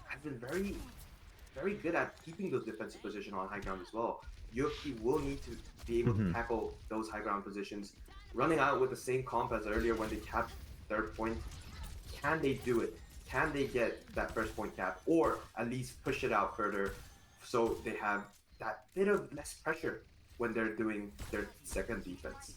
has been very good at keeping those defensive position on high ground as well. UofT will need to be able to tackle those high ground positions. Running out with the same comp as earlier when they capped third point, can they do it? Can they get that first point cap, or at least push it out further so they have that bit of less pressure when they're doing their second defense?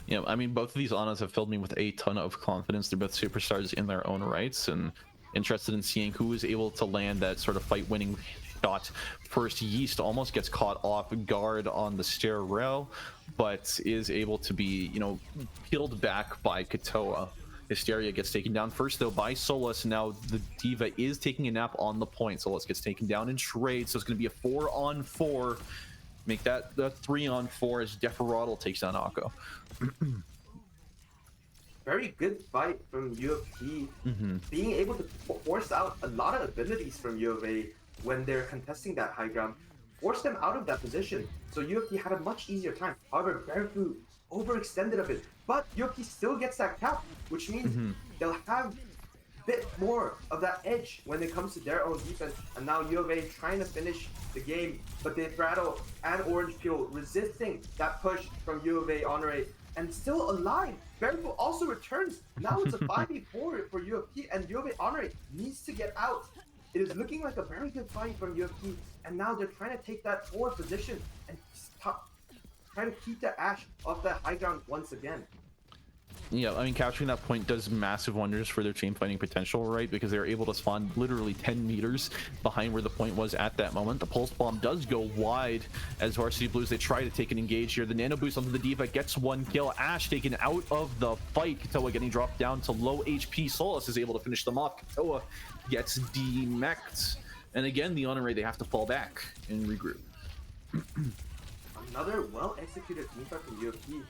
Yeah, I mean, both of these Anas have filled me with a ton of confidence. They're both superstars in their own rights, and interested in seeing who is able to land that sort of fight-winning shot first. Yeast almost gets caught off guard on the stair rail, but is able to be, peeled back by Katoa. Hysteria gets taken down first, though, by Solus. Now the D.Va is taking a nap on the point. Solus gets taken down in trade, so it's going to be a 4-on-4. Make that the 3-on-4 as Deferatl takes down Akko. Very good fight from UofT, being able to force out a lot of abilities from UofA when they're contesting that high ground, force them out of that position. So UofT had a much easier time. However, Bearfu overextended a bit, but UofT still gets that cap, which means they'll have a bit more of that edge when it comes to their own defense. And now UofA trying to finish the game, but they Rattle and Orange Peel resisting that push from UofA Honore, and still alive. Bearfu also returns. Now it's a 5v4 for UofT, and UofA Honore needs to get out. It is looking like a very good fight from UofT, and now they're trying to take that forward position and trying to keep the Ashe off that high ground once again. Yeah, I mean, capturing that point does massive wonders for their team fighting potential, right? Because they're able to spawn literally 10 meters behind where the point was at that moment. The pulse bomb does go wide as Varsity Blues, they try to take an engage here. The nano boost onto the D.Va gets one kill. Ashe taken out of the fight. Katoa getting dropped down to low HP. Solus is able to finish them off. Katoa gets demeched. And again, the Honor, they have to fall back and regroup. Another well-executed team fight from UofT.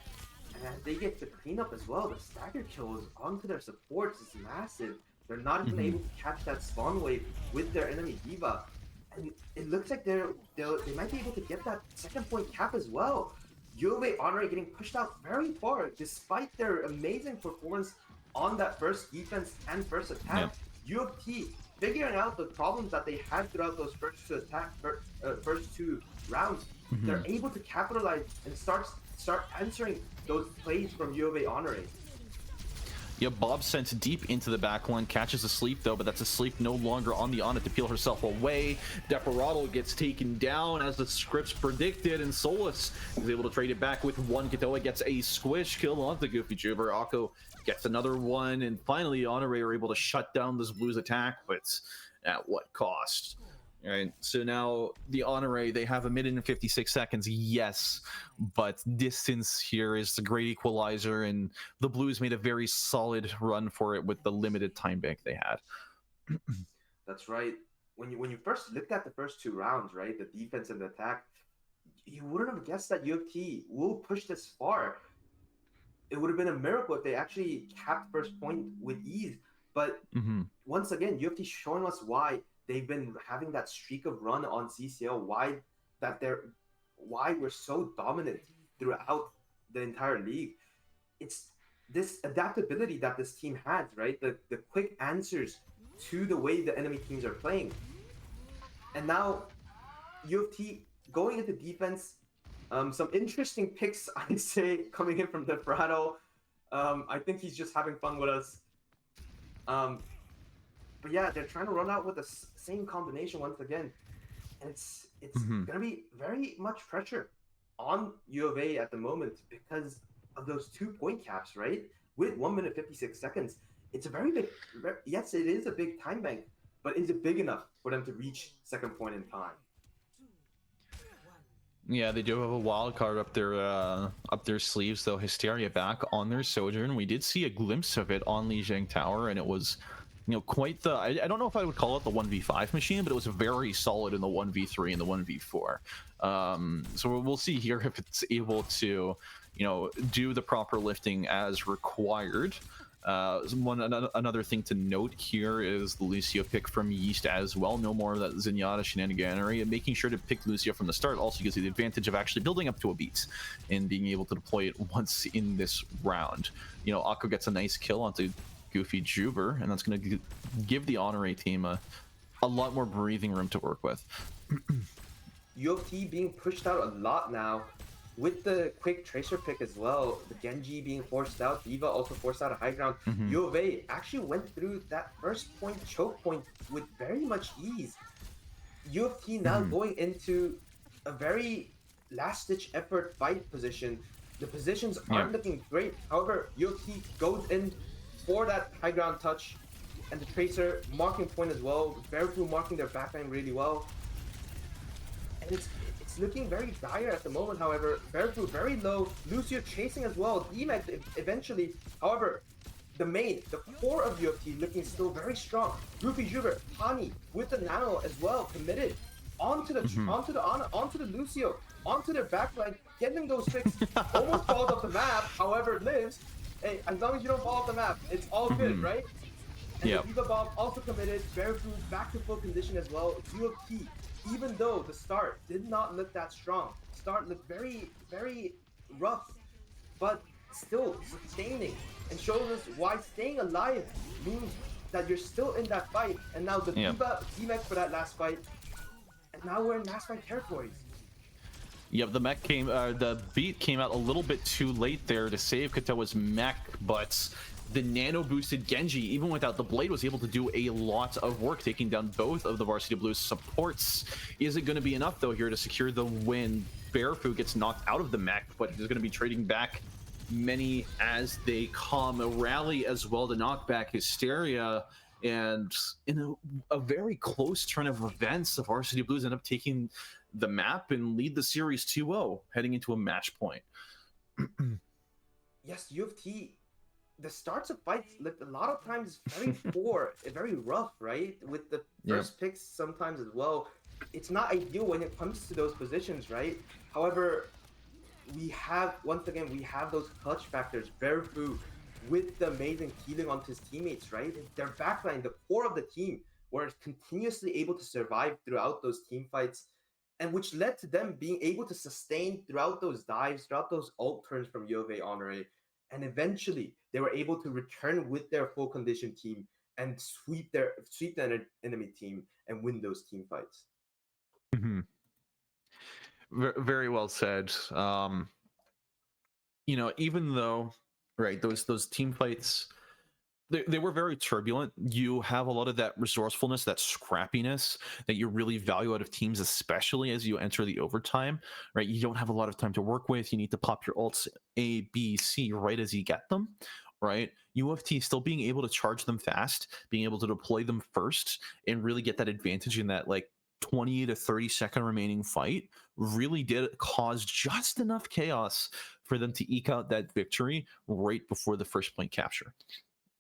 And they get the cleanup as well. The stagger kills onto their supports is massive. They're not even able to catch that spawn wave with their enemy D.Va. And it looks like they might be able to get that second point cap as well. UofA Honore getting pushed out very far despite their amazing performance on that first defense and first attack. UofT figuring out the problems that they had throughout those first two rounds. They're able to capitalize and start answering those plays from UofA Honore. Yeah, Bob sent deep into the backline, catches a sleep though, but that's a sleep no longer on the Ana to peel herself away. Deferatl gets taken down as the scripts predicted, and Solus is able to trade it back with one. Katoa gets a squish kill onto Goofy Juber. Akko gets another one, and finally Honore are able to shut down this Blues attack, but at what cost? All right, so now the Honore, they have a minute and 56 seconds, yes, but distance here is the great equalizer, and the Blues made a very solid run for it with the limited time bank they had. That's right. When you first looked at the first two rounds, right, the defense and the attack, you wouldn't have guessed that UofT will push this far. It would have been a miracle if they actually capped first point with ease. But once again, UofT showing us why they've been having that streak of run on CCL, why we're so dominant throughout the entire league. It's this adaptability that this team has, right? The quick answers to the way the enemy teams are playing. And now UofT going into defense, some interesting picks, I'd say, coming in from Deferatl. I think he's just having fun with us. But yeah, they're trying to run out with the same combination once again. And it's going to be very much pressure on UofA at the moment because of those 2 point caps, right? With 1 minute 56 seconds. It's a very big, yes, it is a big time bank, but is it big enough for them to reach second point in time? Yeah, they do have a wild card up their sleeves, though. Hysteria back on their Sojourn. We did see a glimpse of it on Lijiang Tower, and it was, quite the, I don't know if I would call it the 1v5 machine, but it was very solid in the 1v3 and the 1v4. So we'll see here if it's able to, do the proper lifting as required. Another thing to note here is the Lucio pick from Yeast as well. No more of that Zenyatta shenaniganery, and making sure to pick Lucio from the start also gives you the advantage of actually building up to a beat and being able to deploy it once in this round. You know, Akko gets a nice kill onto Goofy Juber, and that's going to give the Honore team a lot more breathing room to work with. UofT being pushed out a lot now. With the quick Tracer pick as well, the Genji being forced out, D.Va also forced out a high ground. U of A actually went through that first point, choke point, with very much ease. UofT now going into a very last-ditch effort fight position. The positions aren't looking great. However, UofT goes in for that high ground touch, and the Tracer marking point as well. Verfu marking their backline really well. And it's looking very dire at the moment, however. Verfu very low, Lucio chasing as well, DMAX eventually. However, the core of UofT looking still very strong. Goofy Juber, Hani with the nano as well, committed onto the Lucio, onto their backline, getting those picks. Almost falls off the map, however lives. Hey, as long as you don't fall off the map, it's all good, right? And the D.Va bomb also committed. Verfu back to full condition as well. UofT, even though the start did not look that strong, start looked very, very rough, but still sustaining and shows us why staying alive means that you're still in that fight. And now the D.Va DMAX for that last fight, and now we're in last fight territories. Yep, the beat came out a little bit too late there to save Katoa's mech, but the nano boosted Genji, even without the blade, was able to do a lot of work, taking down both of the Varsity Blues supports. Is it going to be enough though here to secure the win? Verfu gets knocked out of the mech, but he's going to be trading back many as they come. A rally as well to knock back Hysteria, and in a very close turn of events, the Varsity Blues end up taking the map and lead the series 2-0, heading into a match point. Yes, UofT, the starts of fights look a lot of times very poor, very rough, right? With the first picks sometimes as well. It's not ideal when it comes to those positions, right? However, once again, we have those clutch factors. Verfu with the amazing healing onto his teammates, right? Their backline, the core of the team, were continuously able to survive throughout those team fights, and which led to them being able to sustain throughout those dives, throughout those ult turns from U of A Honore. And eventually, they were able to return with their full condition team and sweep the enemy team and win those team fights. Very well said. You know, even though, right, those team fights, they were very turbulent. You have a lot of that resourcefulness, that scrappiness that you really value out of teams, especially as you enter the overtime, right? You don't have a lot of time to work with. You need to pop your ults A, B, C right as you get them, right? UofT still being able to charge them fast, being able to deploy them first, and really get that advantage in that like 20 to 30 second remaining fight really did cause just enough chaos for them to eke out that victory right before the first point capture.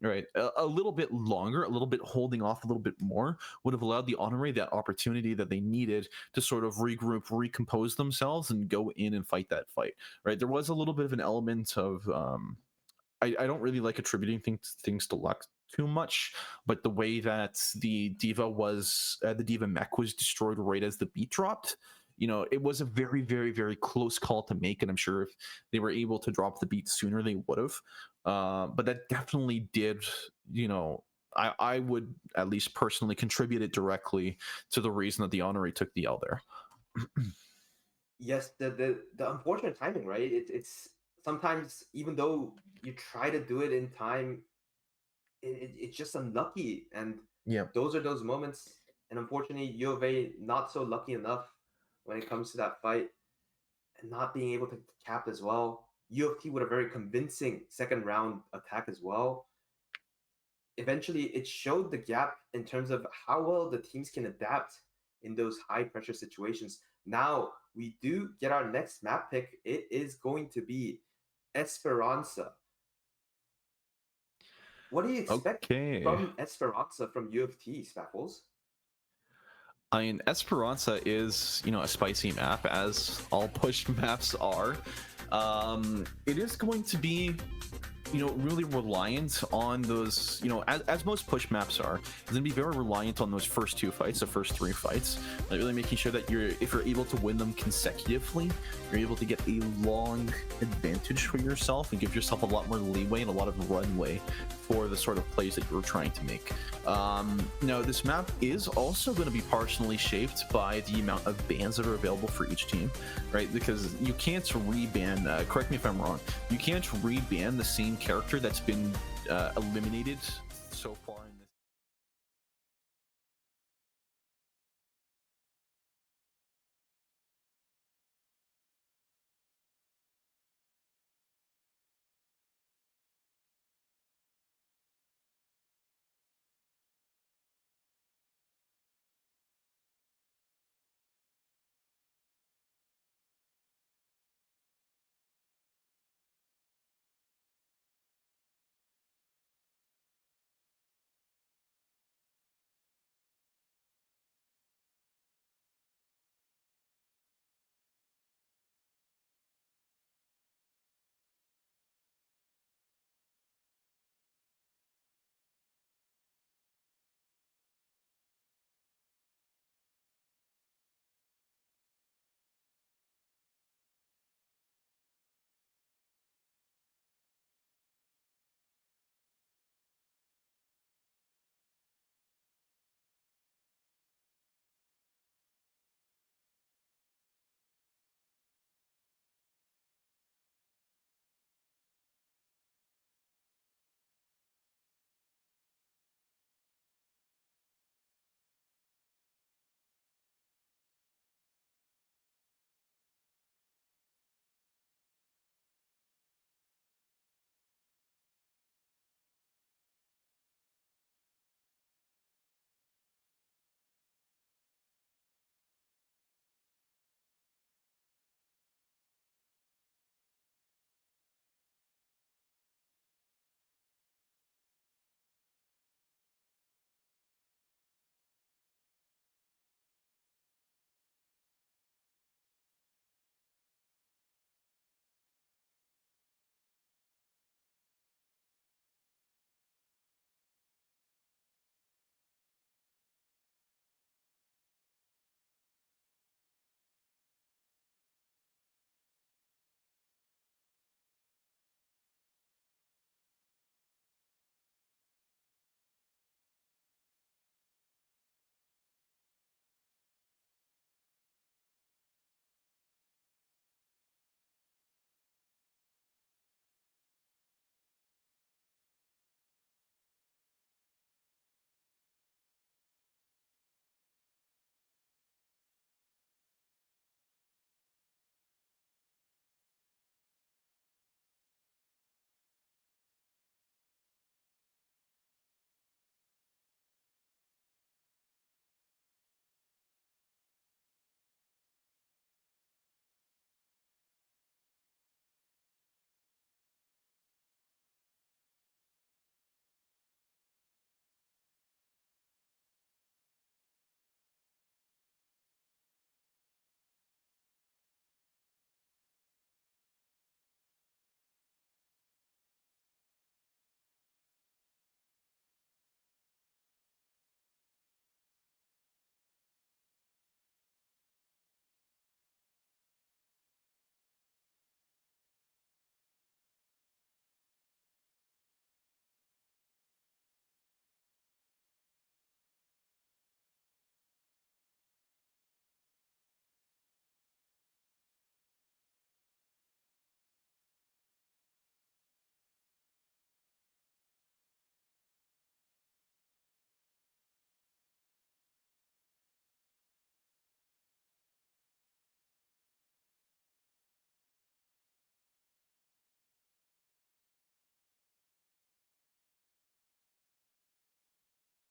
Right, a little bit longer, a little bit holding off a little bit more would have allowed the Honore that opportunity that they needed to sort of regroup, recompose themselves, and go in and fight that fight. Right, there was a little bit of an element of I don't really like attributing things to luck too much, but the way that the D.Va mech was destroyed right as the beat dropped, you know, it was a very, very, very close call to make, and I'm sure if they were able to drop the beat sooner, they would have. But that definitely did, you know, I would at least personally contribute it directly to the reason that the Honore took the L there. Yes, the unfortunate timing, right? It's sometimes, even though you try to do it in time, it's just unlucky, and those are those moments. And unfortunately, U of A not so lucky enough when it comes to that fight, and not being able to cap as well. UofT with a very convincing second round attack as well. Eventually, it showed the gap in terms of how well the teams can adapt in those high pressure situations. Now, we do get our next map pick. It is going to be Esperanza. What do you expect from Esperanza from UofT, Spaffles? I mean, Esperanza is, you know, a spicy map, as all pushed maps are. It is going to be really reliant on those, as most push maps are, it's going to be very reliant on those first two fights, the first three fights, like really making sure that if you're able to win them consecutively, you're able to get a long advantage for yourself and give yourself a lot more leeway and a lot of runway for the sort of plays that you're trying to make. This map is also going to be partially shaped by the amount of bans that are available for each team, right? Because you can't reban, correct me if I'm wrong, you can't reban the same character that's been eliminated so far in this.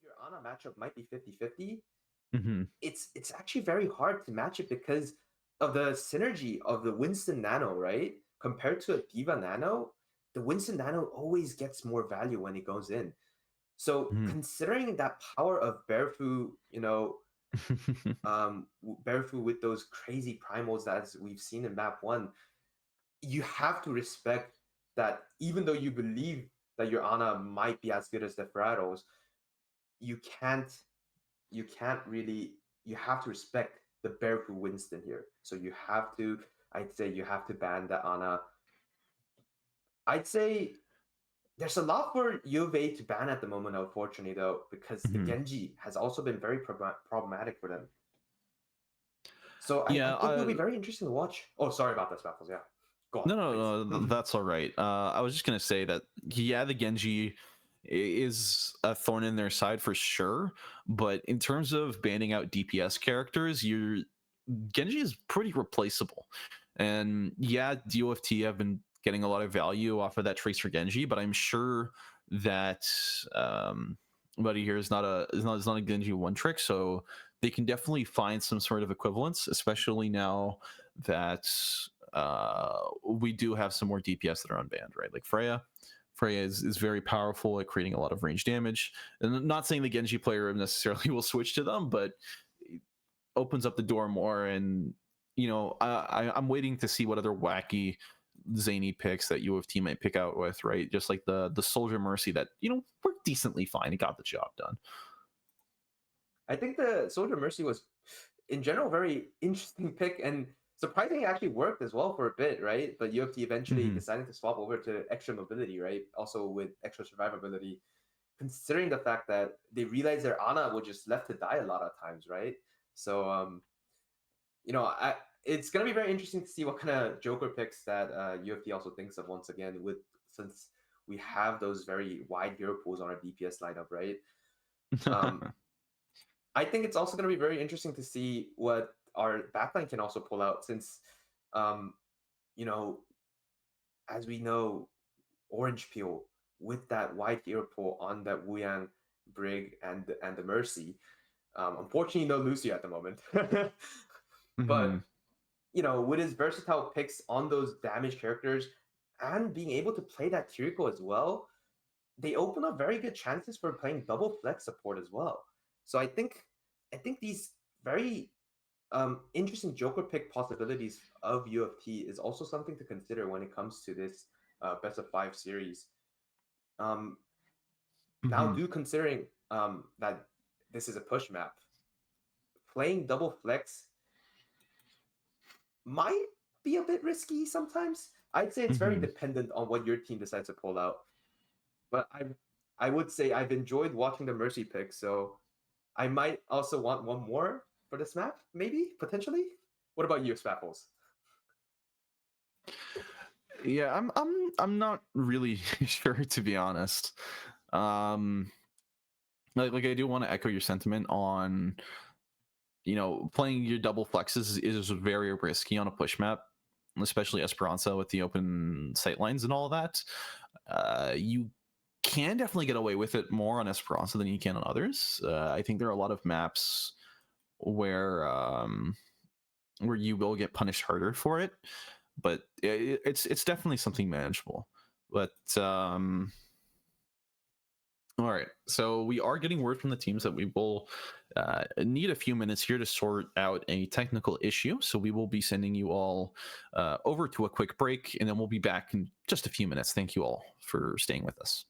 Your Ana matchup might be 50-50. Mm-hmm. It's actually very hard to match it because of the synergy of the Winston Nano, right? Compared to a Diva Nano, the Winston Nano always gets more value when it goes in. So considering that power of Barefoot, Barefoot with those crazy primals that we've seen in map one, you have to respect that even though you believe that your Ana might be as good as the Ferraros, you can't really, you have to respect the Barefoot Winston here. So you have to, I'd say you have to ban the Ana. I'd say there's a lot for U of A to ban at the moment, unfortunately, though, because the Mhm. Genji has also been very problematic for them. So I Yeah, think it'll be very interesting to watch. Oh, sorry about this, Baffles. Yeah. Go on, no, please. no, no, that's all right. I was just gonna say that yeah, the Genji is a thorn in their side for sure, but in terms of banning out DPS characters, Genji is pretty replaceable. And yeah, UofT have been getting a lot of value off of that Tracer Genji, but I'm sure that Buddy here is not a Genji one trick, so they can definitely find some sort of equivalence, especially now that we do have some more DPS that are unbanned, right? Like Freya. Freya is very powerful at creating a lot of range damage. And I'm not saying the Genji player necessarily will switch to them, but it opens up the door more. And I'm waiting to see what other wacky zany picks that UofT might pick out with, right? Just like the Soldier Mercy that worked decently fine. It got the job done. I think the Soldier Mercy was, in general, very interesting pick, and surprisingly actually worked as well for a bit, right? But UofT eventually Mm-hmm. decided to swap over to extra mobility, right? Also with extra survivability, considering the fact that they realized their Ana was just left to die a lot of times, right? So it's gonna be very interesting to see what kind of Joker picks that UFT also thinks of once again. With since we have those very wide hero pools on our DPS lineup, right? Um, I think it's also gonna be very interesting to see what our backline can also pull out, since um, you know, as we know, Orange Peel with that wide hero pool on that Wuyang, Brig, and the Mercy. Unfortunately, no Lucy at the moment, Mm-hmm. but with his versatile picks on those damage characters and being able to play that Kiriko as well, they open up very good chances for playing double flex support as well. So I think these very interesting Joker pick possibilities of UFT is also something to consider when it comes to this best of 5 series. Um, Now, Mm-hmm. do considering that this is a push map, playing double flex might be a bit risky sometimes. I'd say it's very Mm-hmm. dependent on what your team decides to pull out. But I would say I've enjoyed watching the Mercy pick, so I might also want one more for this map, maybe, potentially. What about you, Spaffles? Yeah, I'm not really sure, to be honest. Um, like I do want to echo your sentiment on playing your double flexes is very risky on a push map, especially Esperanza with the open sight lines and all of that. You can definitely get away with it more on Esperanza than you can on others. I think there are a lot of maps where you will get punished harder for it, but it's definitely something manageable. But all right, so we are getting word from the teams that we will need a few minutes here to sort out a technical issue. So we will be sending you all over to a quick break, and then we'll be back in just a few minutes. Thank you all for staying with us.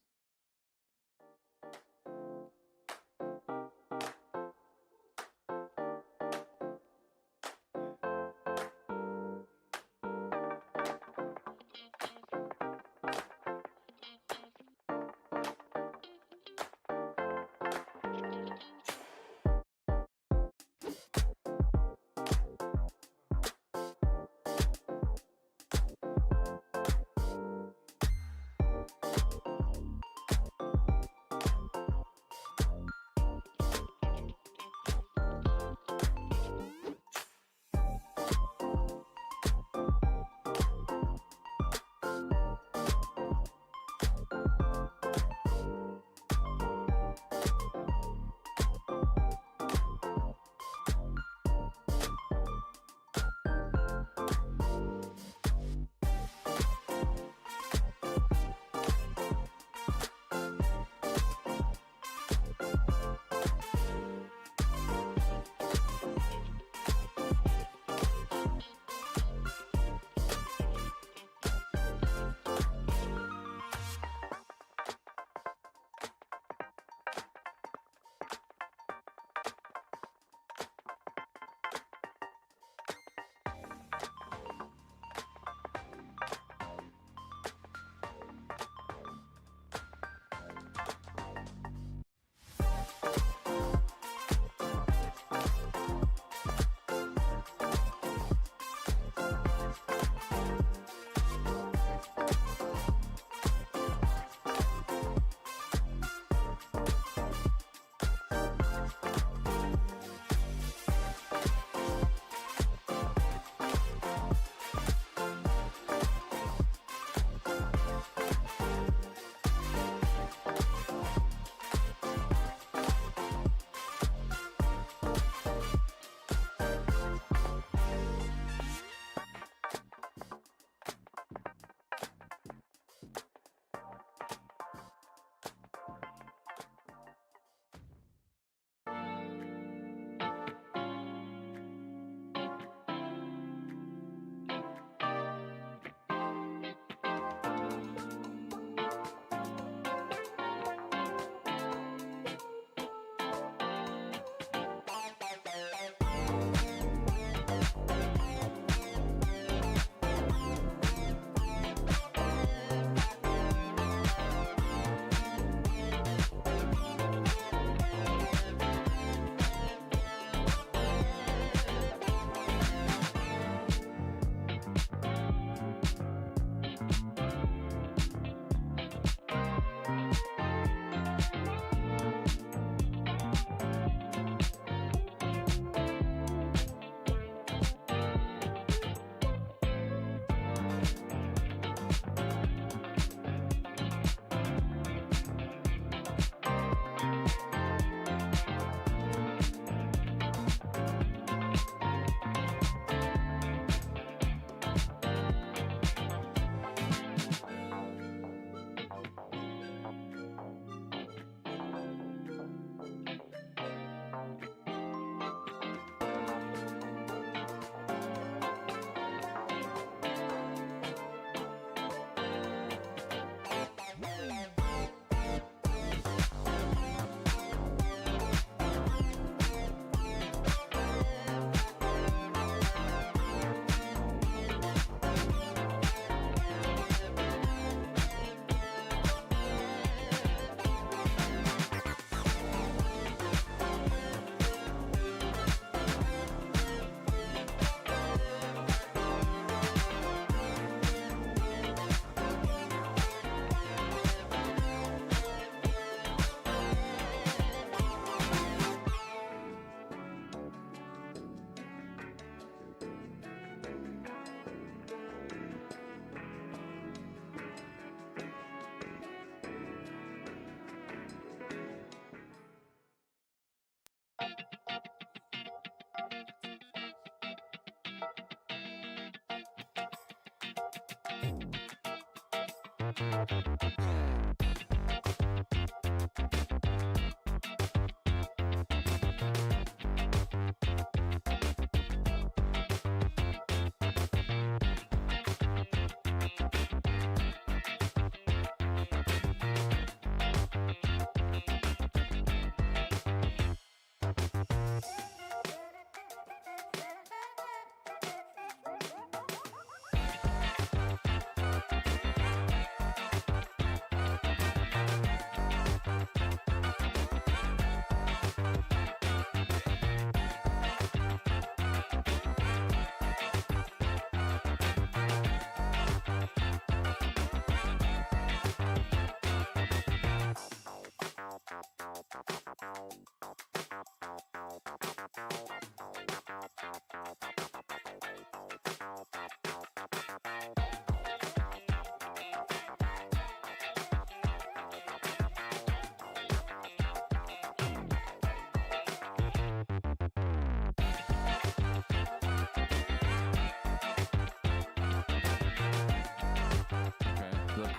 The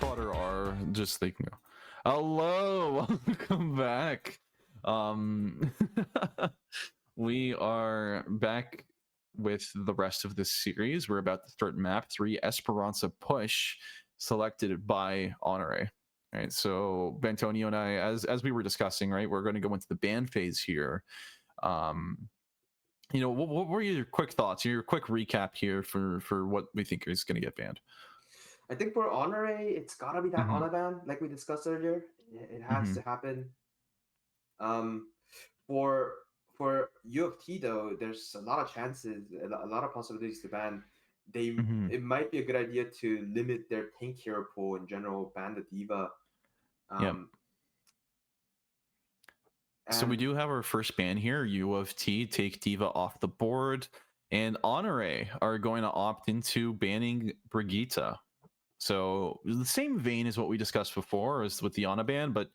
Prodder are just thinking, hello, welcome back. We are back with the rest of this series. We're about to start map 3, Esperanza Push, selected by Honore. All right, so Bentonio and I, as we were discussing, right, we're going to go into the ban phase here. You know, what were your quick thoughts, your quick recap here for what we think is going to get banned? I think for Honore, it's gotta be that honor ban, like we discussed earlier. It has to happen. For UofT though, there's a lot of chances, a lot of possibilities to ban. It might be a good idea to limit their tank hero pool in general, ban the diva. So we do have our first ban here. UofT take diva off the board, and Honore are going to opt into banning Brigitte. So the same vein as what we discussed before as with the Ana ban, but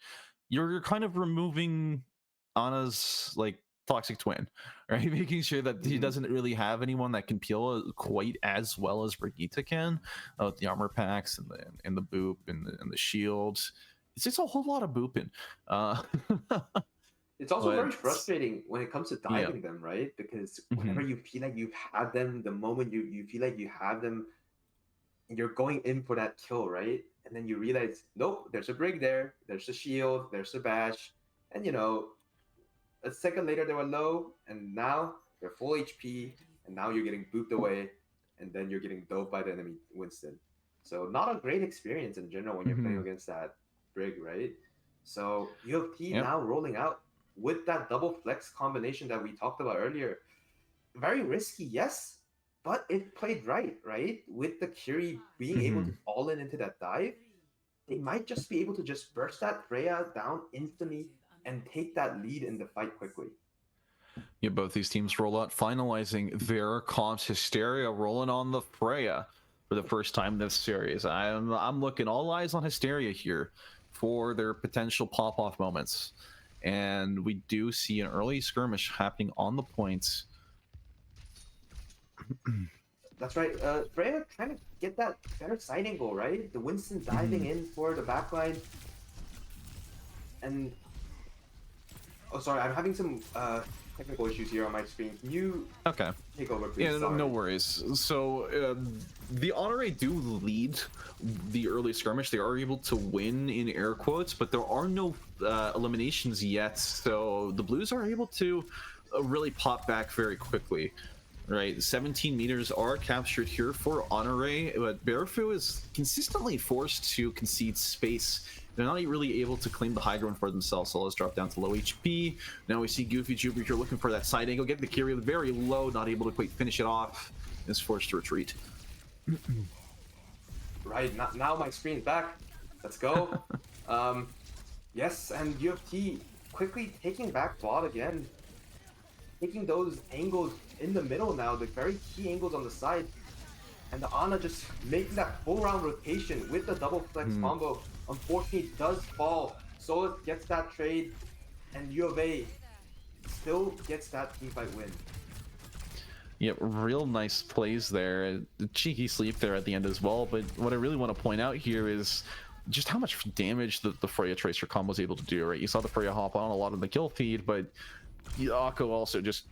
you're kind of removing Ana's like toxic twin, right? Making sure that he doesn't really have anyone that can peel quite as well as Brigitte can, with the armor packs and the boop and the shields. It's just a whole lot of booping. It's also very frustrating when it comes to diving them, right? Because whenever you feel like you've had them, the moment you feel like you have them, you're going in for that kill, right? And then you realize, nope, there's a brig there, there's a shield, there's a bash, and you know, a second later they were low, and now they're full HP, and now you're getting booped away, and then you're getting dove by the enemy Winston. So not a great experience in general when you're playing against that brig, right? So UofT now rolling out with that double flex combination that we talked about earlier. Very risky, yes, but it played right? With the Curie being able to all in into that dive, they might just be able to just burst that Freya down instantly and take that lead in the fight quickly. Yeah, both these teams roll out, finalizing their comps. Hysteria rolling on the Freya for the first time this series. I'm looking all eyes on Hysteria here for their potential pop-off moments. And we do see an early skirmish happening on the points. That's right. Freya trying to get that better side angle, right? The Winston diving in for the backline. And... oh, sorry, I'm having some technical issues here on my screen. Can you take over, please? Yeah, no worries. So the Honore do lead the early skirmish. They are able to win in air quotes, but there are no eliminations yet. So the Blues are able to really pop back very quickly. Right, 17 meters are captured here for Honore, but Barefu is consistently forced to concede space. They're not really able to claim the high ground for themselves, so let's drop down to low HP. Now we see Goofy Jupiter here looking for that side angle, getting the Kyrie very low, not able to quite finish it off, is forced to retreat. Right, now my screen's back. Let's go. Yes, and UofT quickly taking back bot again. Taking those angles in the middle now, the very key angles on the side. And the Ana just making that full round rotation with the double flex combo. Unfortunately, does fall. Solus gets that trade, and U of A still gets that teamfight win. Yep, real nice plays there. The cheeky sleep there at the end as well. But what I really want to point out here is just how much damage the Freya Tracer combo was able to do, right? You saw the Freya hop on a lot of the kill feed, but Akko also just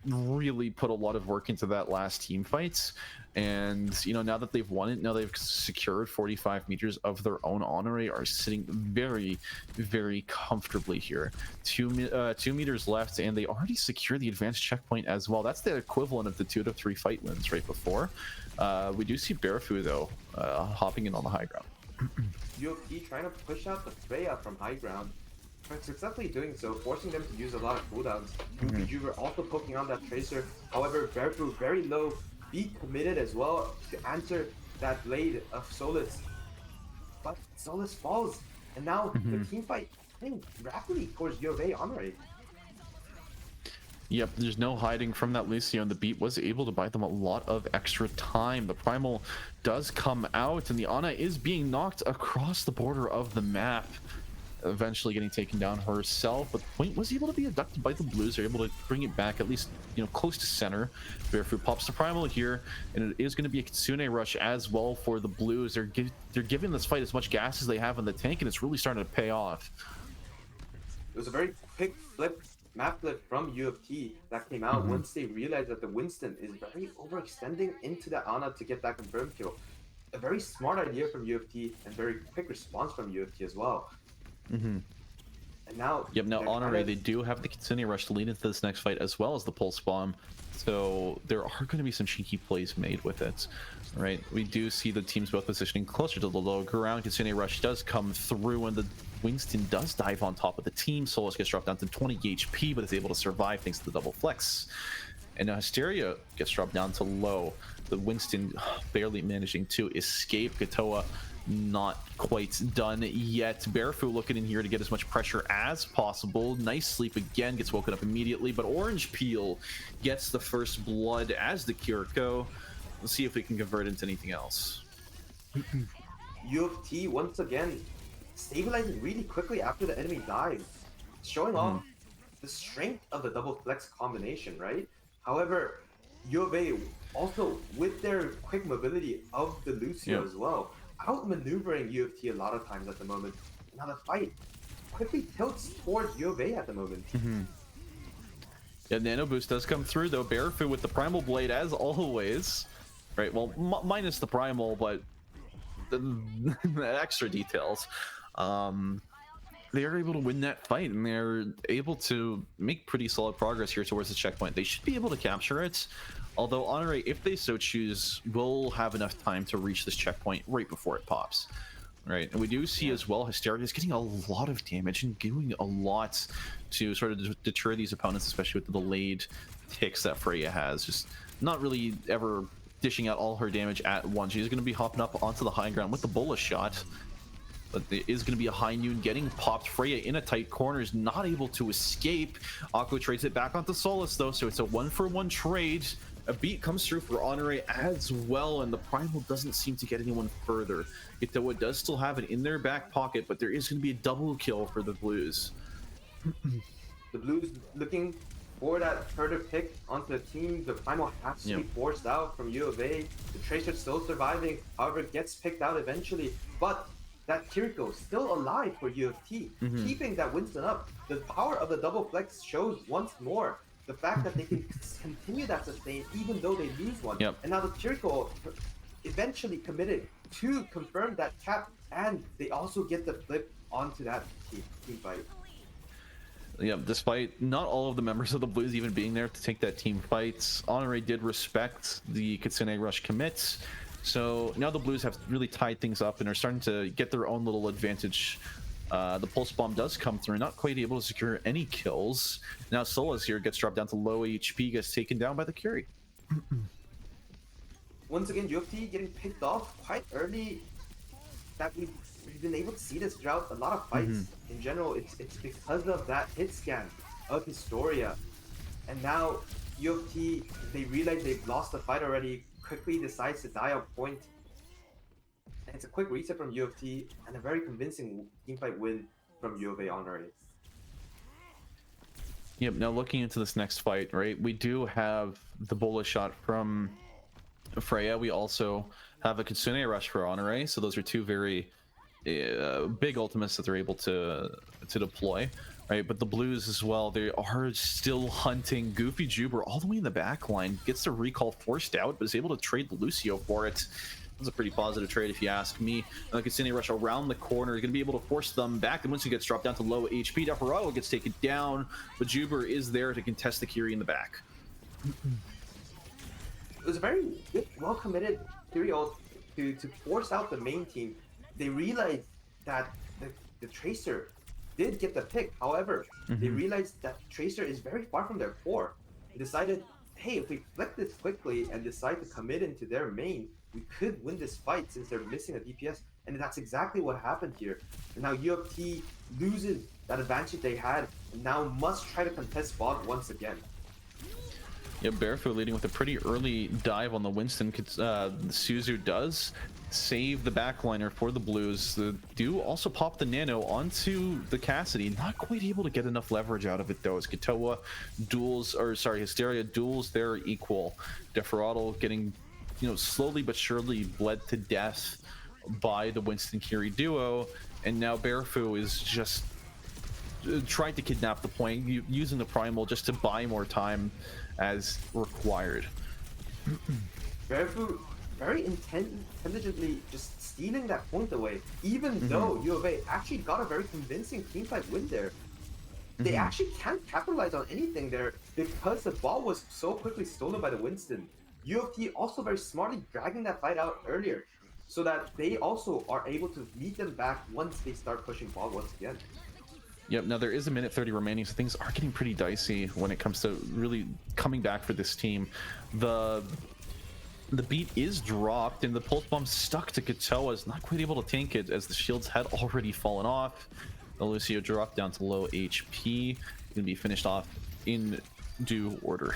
really put a lot of work into that last team fights. And now that they've won it, now they've secured 45 meters of their own. Honore are sitting very, very comfortably here. 2 meters left, and they already secured the advanced checkpoint as well. That's the equivalent of the 2 to 3 fight wins right before. We do see Barefu though hopping in on the high ground. UofT trying to push out the Freya from high ground, but successfully doing so, forcing them to use a lot of cooldowns. You were also poking on that Tracer. However, Barefu very low, Beat committed as well to answer that blade of Solus. But Solus falls, and now the team fight heading rapidly towards UofA Honore. Yep, there's no hiding from that Lucio, and the Beat was able to buy them a lot of extra time. The Primal does come out, and the Ana is being knocked across the border of the map, eventually getting taken down herself. But the point was able to be abducted by the Blues. They're able to bring it back at least, close to center. Barefoot pops the Primal here, and it is going to be a Kitsune rush as well for the Blues. They're giving this fight as much gas as they have in the tank, and it's really starting to pay off. It was a very quick map flip from UofT that came out once they realized that the Winston is very overextending into the Ana to get that confirmed kill. A very smart idea from UofT and very quick response from UofT as well. And now, now Honore, they do have the Kitsune rush to lead into this next fight as well as the pulse bomb. So there are going to be some cheeky plays made with it, right? We do see the teams both positioning closer to the low ground. Kitsune rush does come through, and the Winston does dive on top of the team. Solus gets dropped down to 20 HP, but is able to survive thanks to the double flex. And now Hysteria gets dropped down to low. The Winston barely managing to escape. Katoa not quite done yet. Barefoot looking in here to get as much pressure as possible. Nice sleep again, gets woken up immediately, but Orange Peel gets the first blood as the Kiriko. Let's see if we can convert into anything else. UofT once again stabilizing really quickly after the enemy dives, showing off the strength of the double flex combination, right? However, UofA also with their quick mobility of the Lucio as well, outmaneuvering UofT a lot of times at the moment. Now the fight quickly tilts towards UofA at the moment. Yeah, Nano Boost does come through though. Barefoot with the Primal Blade as always. Right, well, minus the Primal, but the extra details. They are able to win that fight, and they're able to make pretty solid progress here towards the checkpoint. They should be able to capture it, although Honore, if they so choose, will have enough time to reach this checkpoint right before it pops. Right, and we do see as well Hysteria is getting a lot of damage and doing a lot to sort of deter these opponents, especially with the delayed ticks that Freya has. Just not really ever dishing out all her damage at once. She's going to be hopping up onto the high ground with the bullet shot. But there is going to be a high noon getting popped. Freya in a tight corner is not able to escape. Akko trades it back onto Solus though, so it's a 1-for-1 trade. A beat comes through for Honore as well, and the Primal doesn't seem to get anyone further. Itoa does still have it in their back pocket, but there is going to be a double kill for the Blues. The Blues looking for that further pick onto the team. The Primal has to be forced out from UofA. The Tracer's still surviving, however gets picked out eventually, but that Kiriko still alive for UofT, keeping that Winston up. The power of the double flex shows once more the fact that they can continue that sustain even though they lose one. And now the Kiriko eventually committed to confirm that cap, and they also get the flip onto that team fight. Despite not all of the members of the Blues even being there to take that team fight, Honore did respect the Kitsune rush commits. So now the Blues have really tied things up and are starting to get their own little advantage. The pulse bomb does come through, not quite able to secure any kills. Now Solus here gets dropped down to low HP, gets taken down by the Curie. Once again, UofT getting picked off quite early. That we've been able to see this throughout a lot of fights. In general, it's because of that hit scan of Historia. And now UofT, they realize they've lost the fight already, quickly decides to die on point. And it's a quick reset from UofT and a very convincing teamfight win from UofA Honore. Now looking into this next fight, right, we do have the bullet shot from Freya. We also have a Kitsune rush for Honore, so those are two very big ultimates that they're able to deploy, right? But the Blues as well, they are still hunting Goofy Juber all the way in the back line. Gets the recall forced out, but is able to trade Lucio for it. It was a pretty positive trade, if you ask me. Cassini rush around the corner is going to be able to force them back. And once he gets dropped down to low HP, Desperado gets taken down, but Juber is there to contest the Kiri in the back. It was a very good, well-committed Kiri ult to force out the main team. They realized that the Tracer did get the pick. However, they realized that Tracer is very far from their core. They decided, hey, if we flick this quickly and decide to commit into their main, we could win this fight since they're missing a DPS. And that's exactly what happened here. And now UofT loses that advantage they had and now must try to contest bot once again. Yeah, Barefoot leading with a pretty early dive on the Winston. Suzu does save the backliner for the Blues. They do also pop the Nano onto the Cassidy. Not quite able to get enough leverage out of it though, as Katoa duels, or sorry, Hysteria duels their equal. Desperado getting, slowly but surely bled to death by the Winston Kiri duo, and now Barefoot is just trying to kidnap the point, using the primal just to buy more time as required. Barefoot very intelligently just stealing that point away, even though UofA actually got a very convincing teamfight win there. They actually can't capitalize on anything there because the ball was so quickly stolen by the Winston. UofT also very smartly dragging that fight out earlier so that they also are able to meet them back once they start pushing ball once again. Yep, now there is a minute 30 remaining, so things are getting pretty dicey when it comes to really coming back for this team. The beat is dropped, and the pulse bomb stuck to Katoa, is not quite able to tank it as the shields had already fallen off. The Lucio dropped down to low HP, gonna be finished off in due order.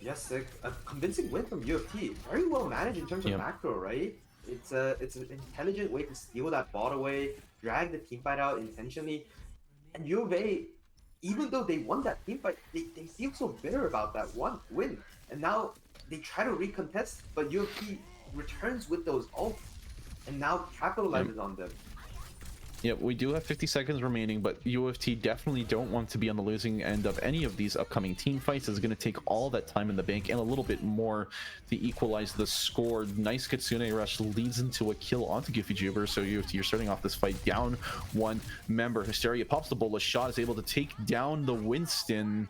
Yes, a convincing win from UofT. Very well managed in terms of macro, right? It's an intelligent way to steal that bot away, drag the teamfight out intentionally. And UofA, even though they won that teamfight, they feel so bitter about that one win. And now they try to recontest, but UofT returns with those ults and now capitalizes on them. Yep, we do have 50 seconds remaining, but UofT definitely don't want to be on the losing end of any of these upcoming team fights. It's going to take all that time in the bank and a little bit more to equalize the score. Nice Kitsune rush leads into a kill onto Goofy Juber, so UofT, you're starting off this fight down one member. Hysteria pops the bullet shot, is able to take down the Winston,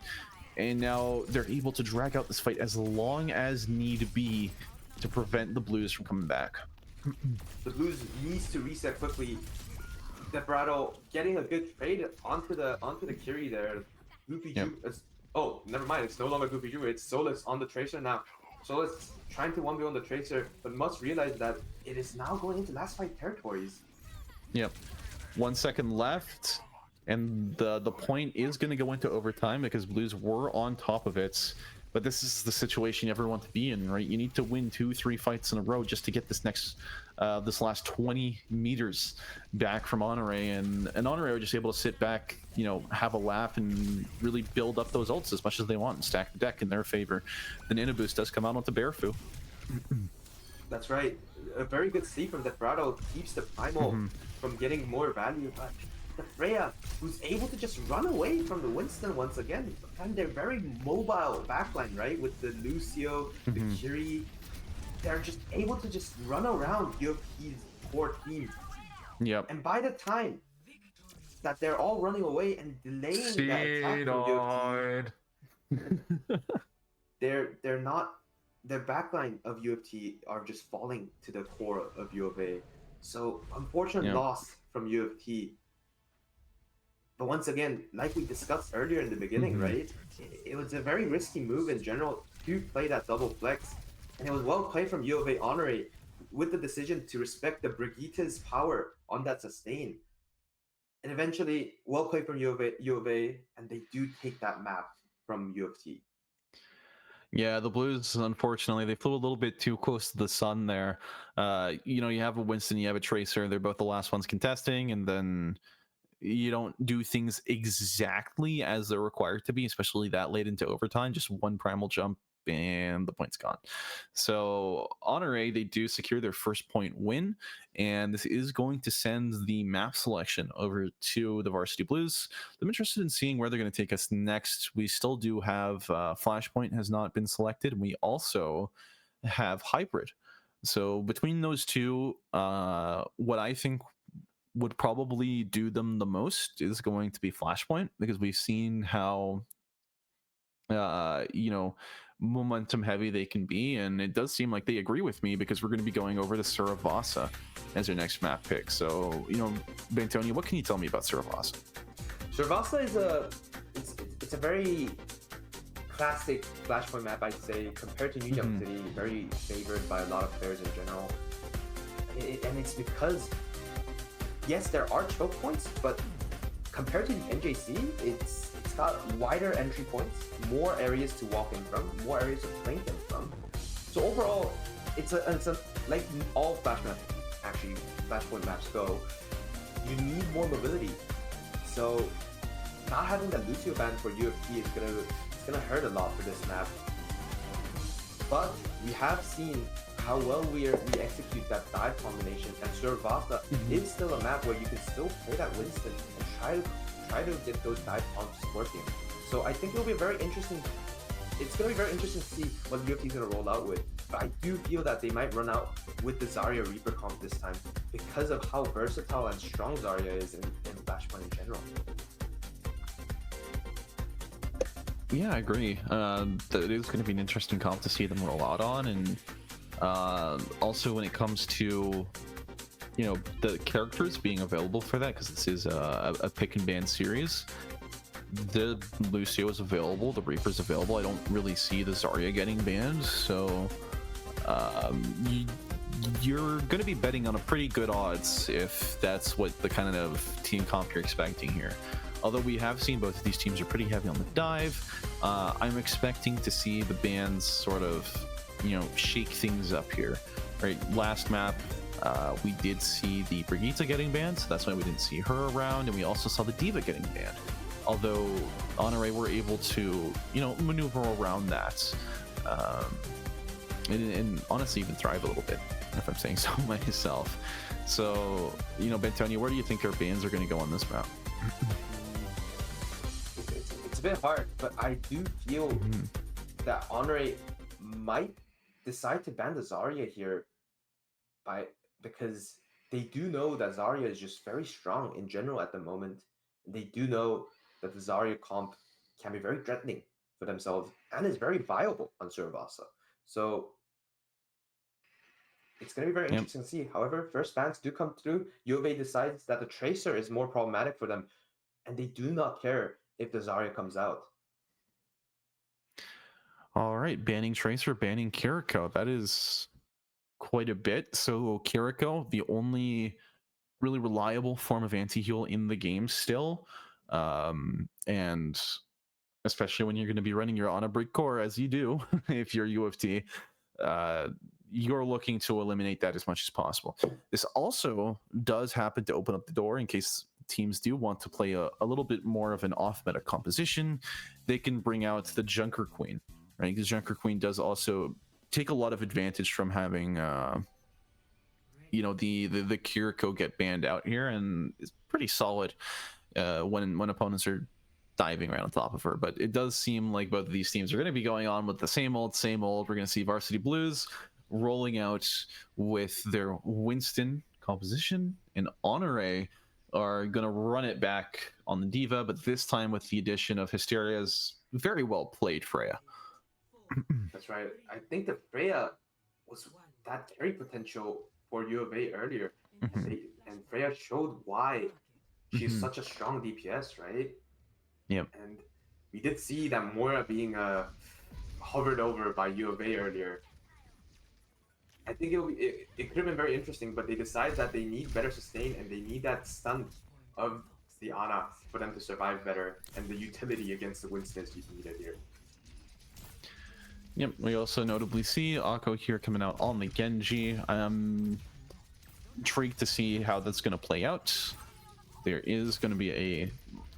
and now they're able to drag out this fight as long as need be to prevent the Blues from coming back. The Blues needs to reset quickly. Desperado getting a good trade onto the Kiri there. Goofy Juber. Oh, never mind. It's no longer Goofy Juber. It's Solus on the Tracer now. Solus trying to 1v on the Tracer, but must realize that it is now going into last fight territories. Yep. 1 second left, and the point is going to go into overtime because Blues were on top of it. But this is the situation you ever want to be in, right? You need to win 2-3 fights in a row just to get this this last 20 meters back from Honore, and Honore are just able to sit back, have a laugh and really build up those ults as much as they want and stack the deck in their favor. The Nano Boost does come out onto Barefoot. That's right. A very good C from Desperado keeps the primal from getting more value, but the Freya, who's able to just run away from the Winston once again, and they're very mobile backline, right? With the Lucio, the Kiri, they're just able to just run around UofT's core team. Yep. And by the time that they're all running away and delaying that attack from UofT, they're not. Their backline of UofT are just falling to the core of UofA. So unfortunate loss from UofT. But once again, like we discussed earlier in the beginning, right? It was a very risky move in general to play that double flex. And it was well played from UofA Honore with the decision to respect the Brigitte's power on that sustain. And eventually, well played from UofA, and they do take that map from UofT. Yeah, the Blues, unfortunately, they flew a little bit too close to the sun there. You have a Winston, you have a Tracer. They're both the last ones contesting, and then you don't do things exactly as they're required to be, especially that late into overtime. Just one primal jump and the point's gone. So Honore, they do secure their first point win, and this is going to send the map selection over to the Varsity Blues. I'm interested in seeing where they're going to take us next. We still do have Flashpoint has not been selected, and we also have Hybrid. So between those two, what I think would probably do them the most is going to be Flashpoint, because we've seen how momentum heavy they can be, and it does seem like they agree with me, because we're going to be going over to Suravasa as our next map pick. So Bentonio, what can you tell me about Suravasa? Suravasa is it's a very classic Flashpoint map, I'd say, compared to New York City, very favored by a lot of players in general. And it's because, yes, there are choke points, but compared to the NJC, it's got wider entry points, more areas to walk in from, more areas to flank in from. So overall, it's a like all Flashpoint maps go, you need more mobility. So not having that Lucio ban for UofT is gonna hurt a lot for this map. But we have seen how well we execute that dive combination, and Suravasa is still a map where you can still play that Winston and try to get those dive pumps working. So I think it'll be very interesting. It's going to be very interesting to see what UofT is going to roll out with. But I do feel that they might run out with the Zarya Reaper comp this time, because of how versatile and strong Zarya is in Flashpoint in general. Yeah, I agree. It is going to be an interesting comp to see them roll out on, and also when it comes to the characters being available for that, because this is a pick and ban series. The Lucio is available, the Reaper's available. I don't really see the Zarya getting banned, so you're going to be betting on a pretty good odds if that's what the kind of team comp you're expecting here. Although we have seen both of these teams are pretty heavy on the dive, I'm expecting to see the bans sort of shake things up here. Right, last map, we did see the Brigitte getting banned, so that's why we didn't see her around, and we also saw the D.Va getting banned. Although Honore were able to, maneuver around that, and honestly even thrive a little bit, if I'm saying so myself. So, Bentonio, where do you think our bans are going to go on this map? It's a bit hard, but I do feel that Honore might decide to ban the Zarya here because they do know that Zarya is just very strong in general at the moment. They do know that the Zarya comp can be very threatening for themselves and is very viable on Suravasa. So it's going to be very interesting to see. However, first bans do come through. UofA decides that the Tracer is more problematic for them, and they do not care if the Zarya comes out. All right, banning Tracer, banning Kiriko. That is quite a bit. So Kiriko, the only really reliable form of anti-heal in the game still, and especially when you're going to be running your Ana Brick core as you do if you're UofT, you're looking to eliminate that as much as possible. This also does happen to open up the door in case teams do want to play a little bit more of an off-meta composition. They can bring out the Junker Queen, right? Because Junker Queen does also take a lot of advantage from having the Kiriko get banned out here, and it's pretty solid when opponents are diving right on top of her. But it does seem like both of these teams are going to be going on with the same old. We're going to see Varsity Blues rolling out with their Winston composition, and Honore are going to run it back on the D.Va, but this time with the addition of Hysteria's very well played Freya. That's right. I think that Freya was that carry potential for UofA earlier, and Freya showed why she's such a strong DPS, right? Yep. And we did see that Moira being hovered over by UofA earlier. I think it could have been very interesting, but they decide that they need better sustain and they need that stun of the Ana for them to survive better, and the utility against the Winston is needed here. Yep, we also notably see Akko here coming out on the Genji. I'm intrigued to see how that's going to play out. There is going to be a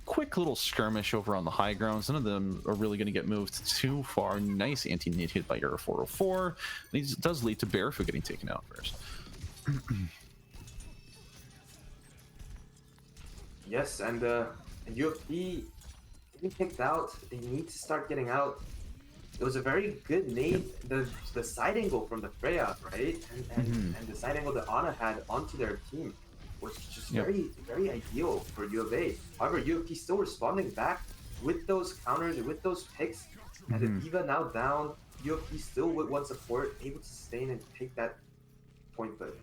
quick little skirmish over on the high grounds. None of them are really going to get moved too far. Nice anti-nade hit by Era 404. This does lead to Barefoot getting taken out first. Yes, and UofT getting kicked out. They need to start getting out. It was a very good nade. The side angle from the Freya, right? And the side angle that Ana had onto their team was just very ideal for U of A. However, UofT still responding back with those counters and with those picks. And the D.Va now down. UofT still with one support, able to sustain and take that point clip.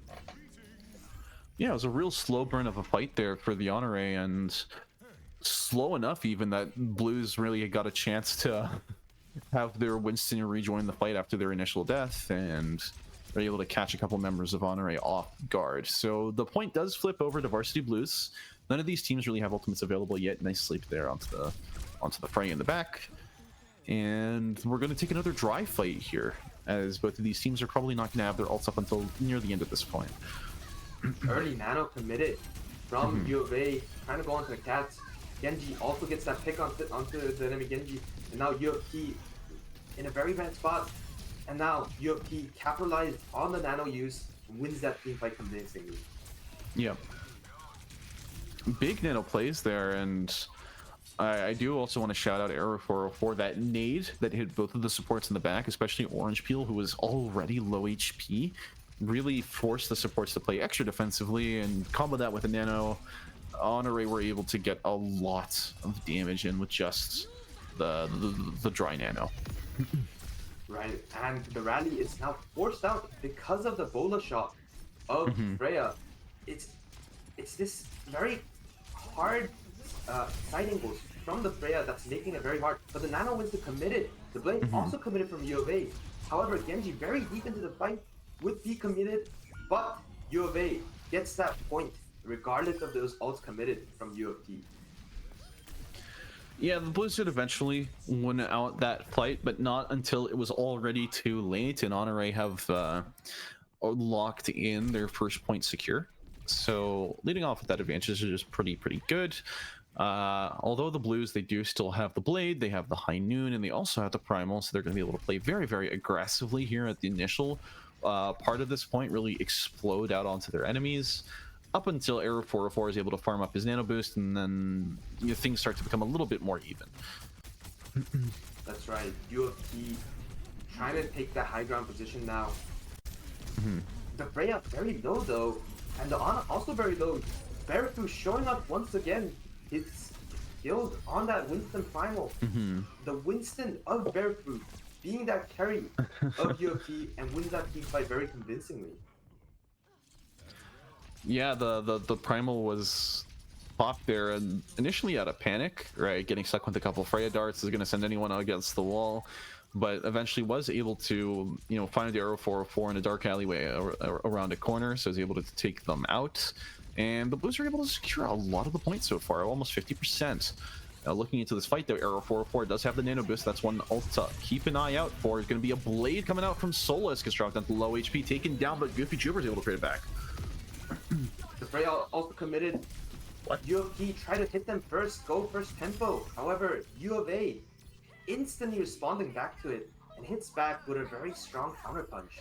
Yeah, it was a real slow burn of a fight there for the Honore, and slow enough even that Blues really got a chance to have their Winston rejoin the fight after their initial death, and they're able to catch a couple members of Honore off guard. So the point does flip over to Varsity Blues. None of these teams really have ultimates available yet. Nice sleep there onto the fray in the back. And we're going to take another dry fight here, as both of these teams are probably not going to have their ults up until near the end at this point. Early nano committed from U of A, trying to go onto the cats. Genji also gets that pick onto the enemy Genji, and now UofT in a very bad spot. And now UofT capitalized on the nano use, wins that team fight convincingly. Yep. Big nano plays there, and I do also want to shout out Arrow 404, that nade that hit both of the supports in the back, especially Orange Peel, who was already low HP. Really forced the supports to play extra defensively, and combo that with a nano. Honore were able to get a lot of damage in with just the dry nano. Right, and the rally is now forced out because of the bola shot of Freya. It's this very hard side angles from the Freya that's making it very hard. But the nano wins to committed. The blade also committed from U of A. However, Genji very deep into the fight with the committed, but U of A gets that point regardless of those ults committed from UofT. Yeah, the Blues did eventually win out that fight, but not until it was already too late, and Honore have locked in their first point secure. So leading off with that advantage is just pretty good. Although the Blues, they do still have the Blade, they have the High Noon, and they also have the Primal, so they're going to be able to play very aggressively here at the initial part of this point, really explode out onto their enemies, up until Arrow 404 is able to farm up his nano boost, and then things start to become a little bit more even. That's right. UofT trying to take that high ground position now. The Freya very low though, and the Ana also very low. Barefoot showing up once again. His skills on that Winston Primal. The Winston of Barefoot being that carry of UofT and wins that team fight very convincingly. Yeah, the Primal was popped there, and initially out of panic, right? Getting stuck with a couple Freya darts is going to send anyone against the wall, but eventually was able to, find the Arrow 404 in a dark alleyway around a corner, so was able to take them out. And the Blues are able to secure a lot of the points so far, almost 50%. Looking into this fight, though, Arrow 404 does have the nano boost. That's one ult to keep an eye out for. It's going to be a blade coming out from Solus, gets dropped down to low HP, taken down, but Goofy Jupiter's able to trade it back. The Freya also committed. UofT tried to hit them first, go first tempo. However, U of A instantly responding back to it and hits back with a very strong counter punch.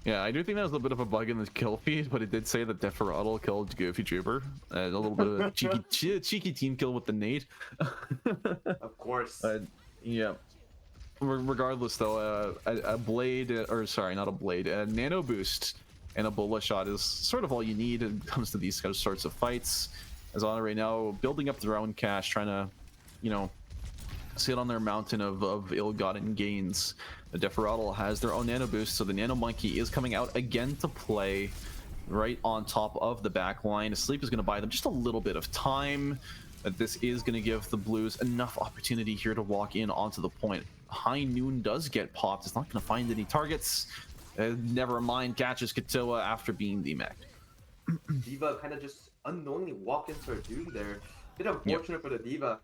Yeah, I do think that was a bit of a bug in the kill feed, but it did say that Deferattle killed Goofy Jupiter. A little bit of a cheeky team kill with the nade. Of course. Yeah. Regardless, though, a blade, or sorry, not a blade, a nano boost and a bola shot is sort of all you need when it comes to these kind of sorts of fights. As Honor right now building up their own cash, trying to, sit on their mountain of ill-gotten gains. The Deferattle has their own nano boost, so the Nano Monkey is coming out again to play right on top of the back line. Sleep is going to buy them just a little bit of time. This is going to give the Blues enough opportunity here to walk in onto the point. High Noon does get popped. It's not going to find any targets. Never mind, catches Katoa after being demeched. D.Va kind of just unknowingly walked into her doom there. Bit unfortunate for the D.Va.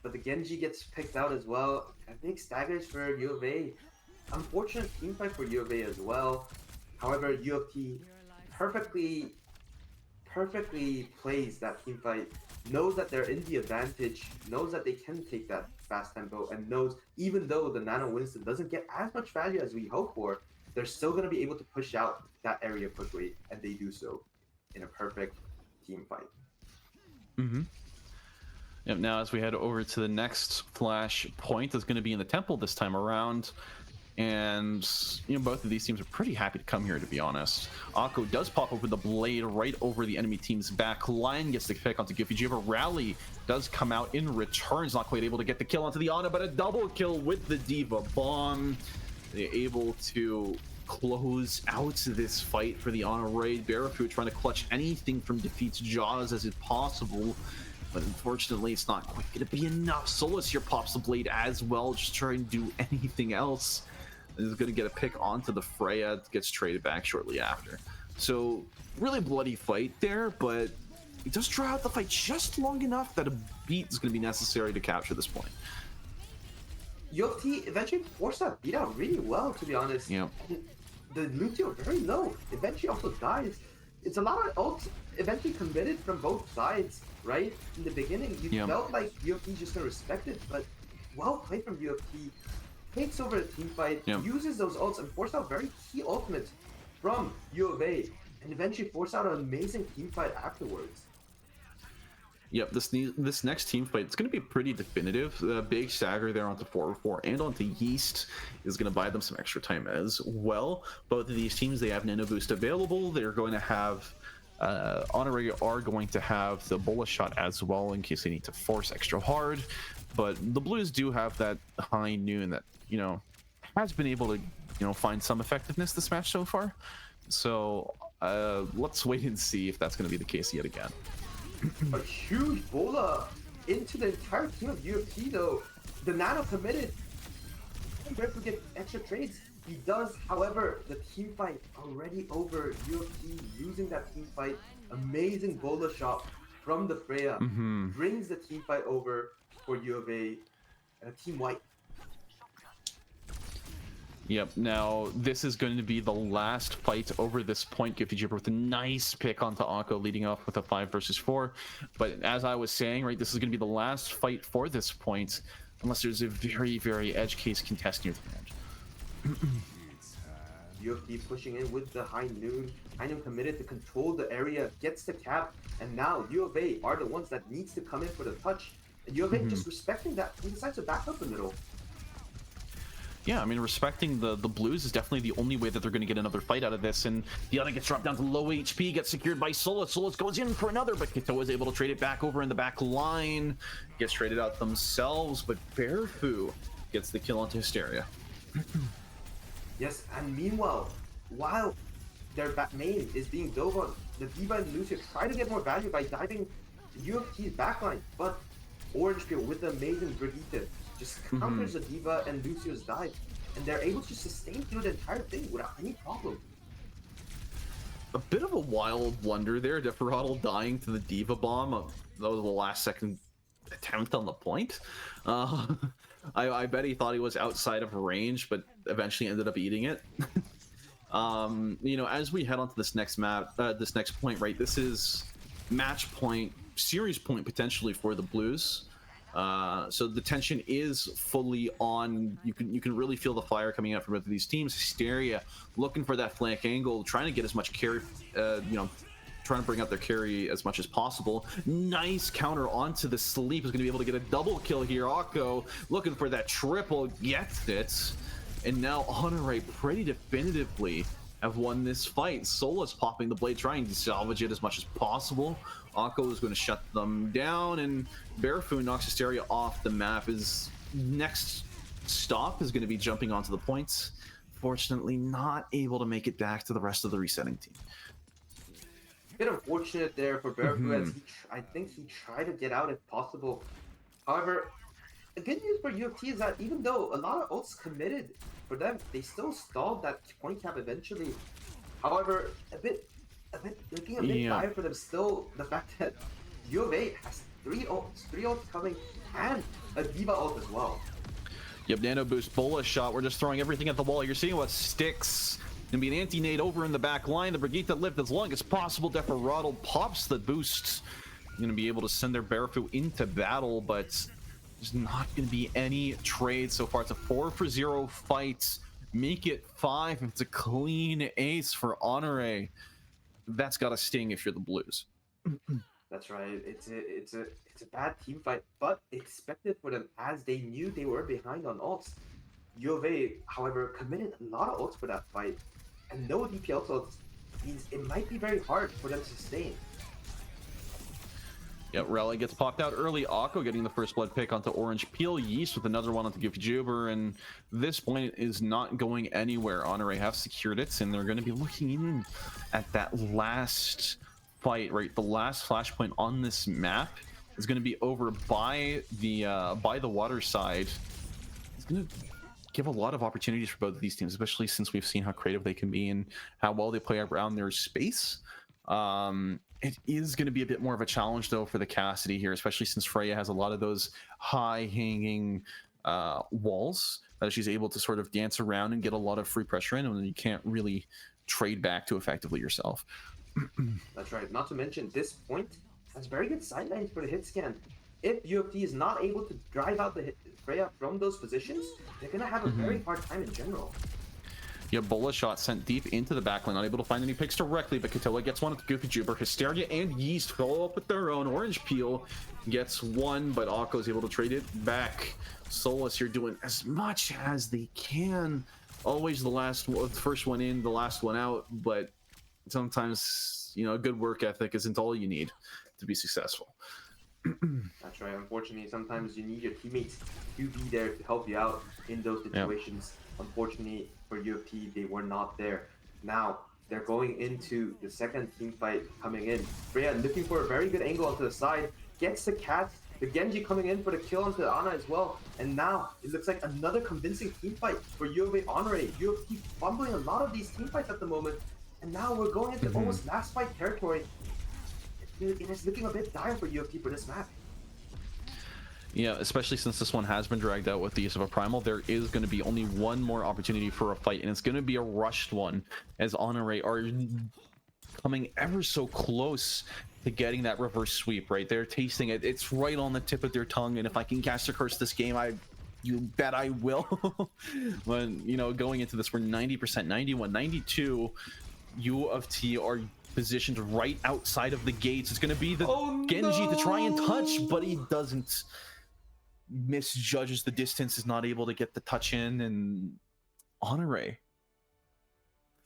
But the Genji gets picked out as well. I think staggers for U of A. Unfortunate teamfight for U of A as well. However, UofT perfectly perfectly plays that team fight, knows that they're in the advantage, knows that they can take that fast tempo, and knows even though the Nano Winston doesn't get as much value as we hope for, they're still going to be able to push out that area quickly, and they do so in a perfect team fight. Yep, now as we head over to the next flash point, that's going to be in the temple this time around. And, you know, both of these teams are pretty happy to come here, to be honest. Akko does pop up with the blade right over the enemy team's back line, gets the pick onto UofT, but Rally does come out in return. He's not quite able to get the kill onto the Ana, but a double kill with the D.Va Bomb. They're able to close out this fight for the Ana raid. Barafu trying to clutch anything from Defeat's jaws as is possible, but unfortunately it's not quite going to be enough. Solus here pops the blade as well, just trying to do anything else. Is going to get a pick onto the Freya, gets traded back shortly after. So really bloody fight there, but he does draw out the fight just long enough that a beat is going to be necessary to capture this point. UofT eventually forced that beat out really well, to be honest. Yeah. The Lucio very low. Eventually also dies. It's a lot of ults eventually committed from both sides, right? In the beginning, you felt like UofT just gonna respect it, but well played from UofT. Takes over the team fight, uses those ults, and forced out very key ultimates from U of A, and eventually forced out an amazing team fight afterwards. Yep, this next team fight, it's going to be pretty definitive. The big stagger there onto 4-4 and onto Yeast is going to buy them some extra time as well. Both of these teams, they have Nano Boost available. They're going to have Honorary are going to have the bullet shot as well in case they need to force extra hard. But the Blues do have that high noon that, you know, has been able to, you know, find some effectiveness this match so far. So let's wait and see if that's going to be the case yet again. A huge bola into the entire team of UofT though. The Nano committed. Barafu get extra trades. He does, however, the team fight already over. UofT losing that team fight. Amazing bola shot from the Freya. Brings the team fight over for U of A and a team white. Yep, now this is going to be the last fight over this point. UofT with a nice pick onto Akko, leading off with a 5 versus 4. But as I was saying, right, this is going to be the last fight for this point, unless there's a very, very edge case contest near the end. UofT pushing in with the high noon. High noon committed to control the area, gets the cap, and now U of A are the ones that needs to come in for the touch. And U of A just respecting that, he decides to back up the middle. Yeah, I mean, respecting the Blues is definitely the only way that they're going to get another fight out of this. And the other gets dropped down to low HP, gets secured by Solus. Solus goes in for another, but Kito is able to trade it back over in the back line. Gets traded out themselves, but Barafu gets the kill onto Hysteria. Yes, and meanwhile, while their main is being dove on, the D.Va and Lucio try to get more value by diving UofT's backline, but Orange Peel with the amazing Brigitte just counters the D.Va and Lucio's dive, and they're able to sustain through the entire thing without any problem. A bit of a wild blunder there, Desperado dying to the D.Va bomb. That was the last second attempt on the point. I bet he thought he was outside of range, but eventually ended up eating it. You know, as we head on to this next map, this next point, right, this is match point, series point potentially for the Blues. So the tension is fully on. You can really feel the fire coming out from both of these teams. Hysteria looking for that flank angle, trying to get as much carry, you know, trying to bring out their carry as much as possible. Nice counter onto the sleep. Is going to be able to get a double kill here. Akko looking for that triple, gets it, and now Honorary pretty definitively have won this fight. Solus popping the blade, trying to salvage it as much as possible. Akko is going to shut them down, and Barafu knocks Hysteria off the map. His next stop is going to be jumping onto the points. Fortunately, not able to make it back to the rest of the resetting team. Bit unfortunate there for Barafu, as I think he tried to get out if possible. However, the good news for UofT is that even though a lot of ults committed for them, they still stalled that point cap eventually. However, looking a bit dire for them still, the fact that U of A has three ults coming, and a D.Va ult as well. Yep, Nano Boost, Bola shot. We're just throwing everything at the wall. You're seeing what sticks. Gonna be an anti-nade over in the back line. The Brigitte lived as long as possible. Deferado pops the boost. Gonna be able to send their Barefoot into battle, but there's not gonna be any trade so far. It's a 4-for-0 fight. Make it 5. It's a clean ace for Honore. That's gotta sting if you're the Blues. That's right. It's a bad team fight, but expected for them as they knew they were behind on ults. UofA, however, committed a lot of ults for that fight, and no DPL ults means it might be very hard for them to sustain. Yeah, Rally gets popped out early. Akko getting the first blood pick onto Orange Peel. Yeast with another one onto Goofy Juber, and this point is not going anywhere. Honore have secured it, and they're going to be looking in at that last fight, right? The last flashpoint on this map is going to be over by the water side. It's going to give a lot of opportunities for both of these teams, especially since we've seen how creative they can be and how well they play around their space. It is going to be a bit more of a challenge, though, for the Cassidy here, especially since Freya has a lot of those high-hanging walls that she's able to sort of dance around and get a lot of free pressure in, and you can't really trade back to effectively yourself. That's right. Not to mention, this point has very good sidelines for the hit scan. If UofT is not able to drive out the Freya from those positions, they're going to have a very hard time in general. Yeah, Bola shot sent deep into the backline, not able to find any picks directly, but Katoa gets one with Goofy Juber. Hysteria and Yeast follow up with their own. Orange Peel gets one, but Akko's able to trade it back. Solus here doing as much as they can. Always the first one in, the last one out, but sometimes, you know, good work ethic isn't all you need to be successful. That's right. Unfortunately, sometimes you need your teammates to be there to help you out in those situations. Yep. Unfortunately for UofT, they were not there. Now, they're going into the second team fight coming in. Freya looking for a very good angle onto the side, gets the cat, the Genji coming in for the kill onto Ana as well. And now, it looks like another convincing team fight for UofA Honore. UofT fumbling a lot of these team fights at the moment. And now we're going into almost last fight territory. It is looking a bit dire for UofT for this map. Yeah, especially since this one has been dragged out with the use of a Primal, there is going to be only one more opportunity for a fight, and it's going to be a rushed one, as Honore are coming ever so close to getting that reverse sweep, right? They're tasting it. It's right on the tip of their tongue, and if I can cast a curse this game, you bet I will. When, you know, going into this, we're 90%, 91, 92. UofT are positioned right outside of the gates. It's going to be the Genji to try and touch, but he doesn't. Misjudges the distance, is not able to get the touch in, and Honore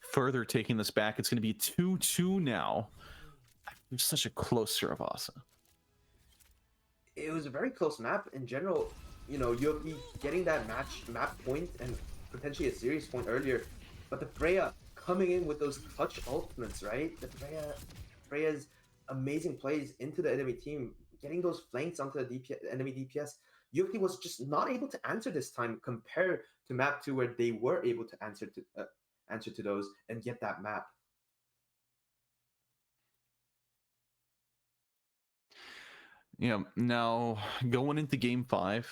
further taking this back. It's going to be 2-2 now. It's such a close Saravasa. It was a very close map in general. You know, UofT getting that map point and potentially a series point earlier, but the Freya coming in with those clutch ultimates, right? The Freya's amazing plays into the enemy team, getting those flanks onto the enemy DPS. UofT was just not able to answer this time compared to map 2, where they were able to answer to those and get that map. Yeah, now going into game 5,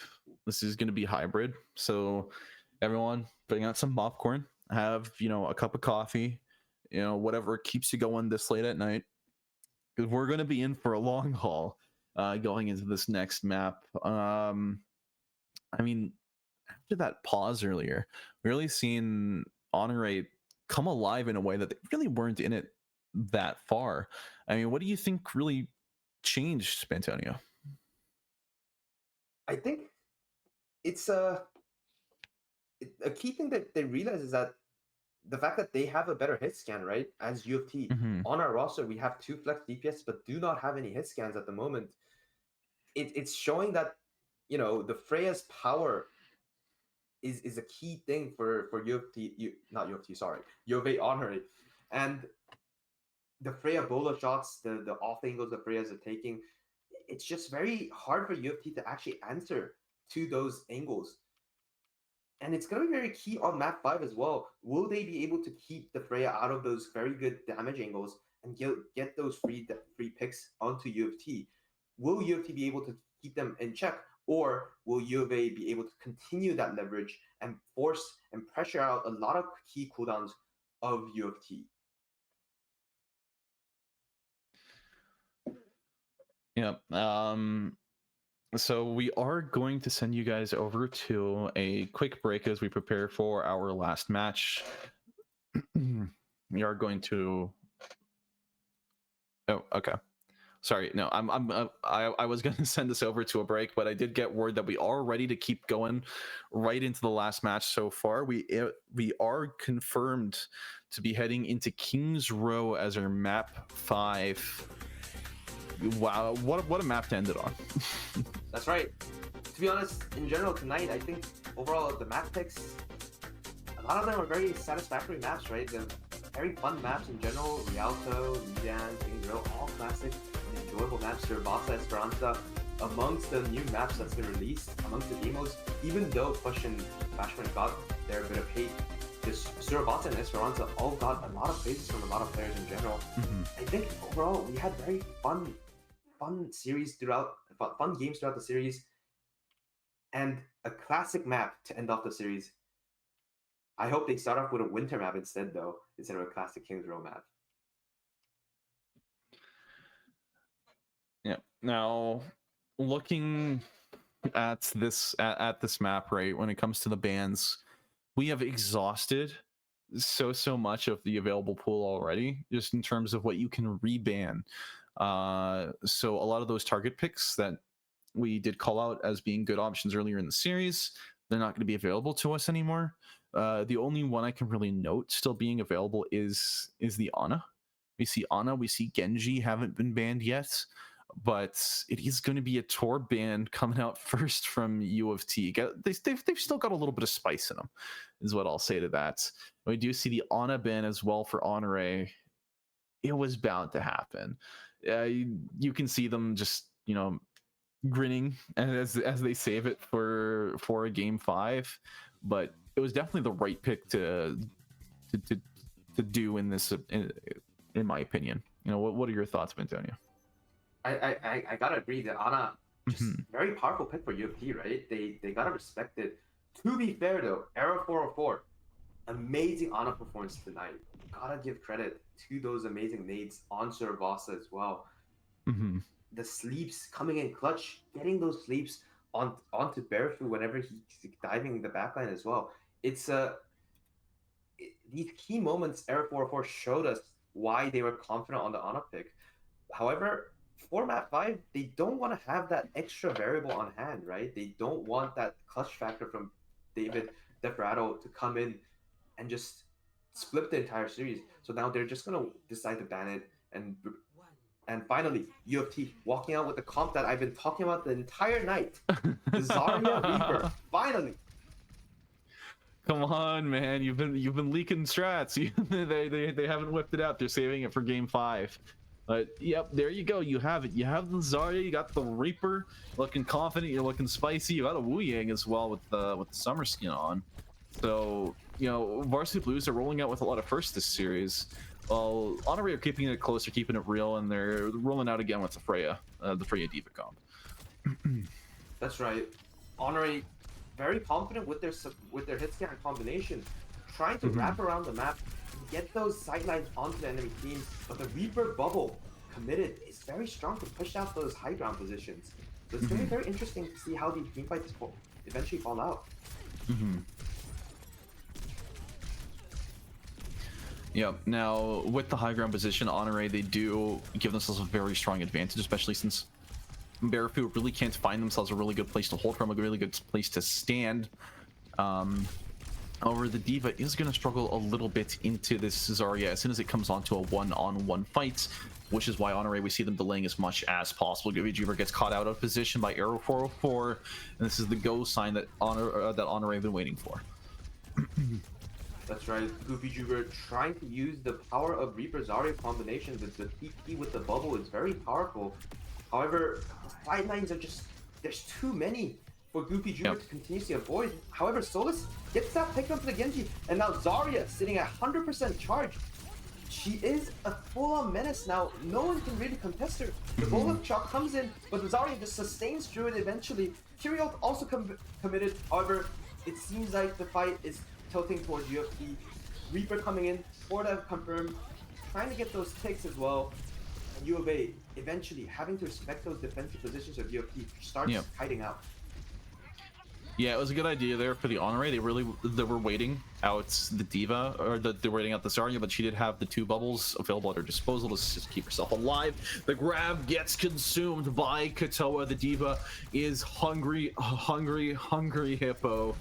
this is going to be hybrid. So everyone bring out some popcorn, have, you know, a cup of coffee, you know, whatever keeps you going this late at night, because we're going to be in for a long haul going into this next map. I mean, after that pause earlier, really seeing Honore come alive in a way that they really weren't in it that far. I mean, what do you think really changed, Spantonio? I think it's a key thing that they realize is that the fact that they have a better hit scan, right? As UofT. On our roster, we have 2 flex DPS, but do not have any hit scans at the moment. It's showing that, you know, the Freya's power is a key thing for UofT, not UofT, sorry, UofA Honore. And the Freya Bola shots, the off angles that Freya's are taking, it's just very hard for UofT to actually answer to those angles. And it's going to be very key on map 5 as well. Will they be able to keep the Freya out of those very good damage angles and get those free picks onto UofT? Will UofT be able to keep them in check? Or will UofA be able to continue that leverage and force and pressure out a lot of key cooldowns of UofT. Yeah. So we are going to send you guys over to a quick break as we prepare for our last match. We are going to. Oh, okay. Sorry, no, I was going to send this over to a break, but I did get word that we are ready to keep going right into the last match. So far, we are confirmed to be heading into Kings Row as our map 5. Wow, what a map to end it on. That's right. To be honest, in general tonight, I think overall the map picks, a lot of them are very satisfactory maps, right? They're very fun maps in general. Rialto, Lidan, Kings Row, all classic and enjoyable maps. Urabasa, Esperanza, amongst the new maps that's been released, amongst the demos, even though Question Bashment got their bit of hate, this Surabata and Esperanza all got a lot of praises from a lot of players in general. I think overall we had very fun series throughout, fun games throughout the series, and a classic map to end off the series. I hope they start off with a winter map instead, though, instead of a classic Kings Row map. Yeah. Now, looking at this map, right, when it comes to the bans, we have exhausted so much of the available pool already, just in terms of what you can reban. So a lot of those target picks that we did call out as being good options earlier in the series, they're not going to be available to us anymore. The only one I can really note still being available is the Ana. We see Ana, we see Genji haven't been banned yet, but it is going to be a Tor ban coming out first from UofT. They've still got a little bit of spice in them, is what I'll say to that. We do see the Ana ban as well for Honore. It was bound to happen. You can see them just, grinning as they save it for a game 5, but it was definitely the right pick to do in this, in my opinion. What are your thoughts, Antonio? I gotta agree that Ana, just very powerful pick for UofT, right? They gotta respect it. To be fair though, Era 404, amazing Ana performance tonight. Gotta give credit to those amazing nades on Surabasa as well. The sleeps coming in clutch, getting those sleeps onto Barefoot whenever he's diving in the backline as well. It's these key moments Era 404 showed us why they were confident on the Ana pick. However, for map 5, they don't want to have that extra variable on hand, right? They don't want that clutch factor from David Desperado to come in and just split the entire series. So now they're just gonna decide to ban it, and finally UofT walking out with the comp that I've been talking about the entire night. The Zarya Reaper, finally. Come on, man! You've been leaking strats. They haven't whipped it out. They're saving it for game 5. But yep, there you go. You have it. You have the Zarya. You got the Reaper. Looking confident. You're looking spicy. You got a Wu Yang as well with the summer skin on. So Varsity Blues are rolling out with a lot of firsts this series. Well, Honore are keeping it close. They're keeping it real, and they're rolling out again with the Freya Diva comp. That's right. Honore very confident with their hit scan combination, trying to wrap around the map, get those sidelines onto the enemy team, but the Reaper bubble committed is very strong to push out those high ground positions. So it's going to be very interesting to see how these team fights eventually fall out. Yeah, now with the high ground position, Honore, they do give themselves a very strong advantage, especially since Barefoot really can't find themselves a really good place to hold from, a really good place to stand. Over the Diva is going to struggle a little bit into this Zarya as soon as it comes onto a one-on-one fight, which is why Honore, we see them delaying as much as possible. Juver gets caught out of position by Arrow 404, and this is the go sign that Honore have been waiting for. That's right, Goofy Juver trying to use the power of Reaper Zarya combination. The TP with the bubble is very powerful. However, the sidelines are just, there's too many for Goofy Juver to continuously avoid. However, Solus gets that pick up to the Genji, and now Zarya sitting at 100% charge. She is a full-on menace now. No one can really contest her. The Volok shot comes in, but the Zarya just sustains through it eventually. Tyrion also committed. However, it seems like the fight is tilting towards UofT. Reaper coming in, Florida confirmed, trying to get those ticks as well. And U of A eventually having to respect those defensive positions of UofT starts kiting out. Yeah, it was a good idea there for the Honore. They were waiting out the D.Va, or they were waiting out the Zarya, but she did have the 2 bubbles available at her disposal to just keep herself alive. The grab gets consumed by Katoa. The D.Va is hungry hippo.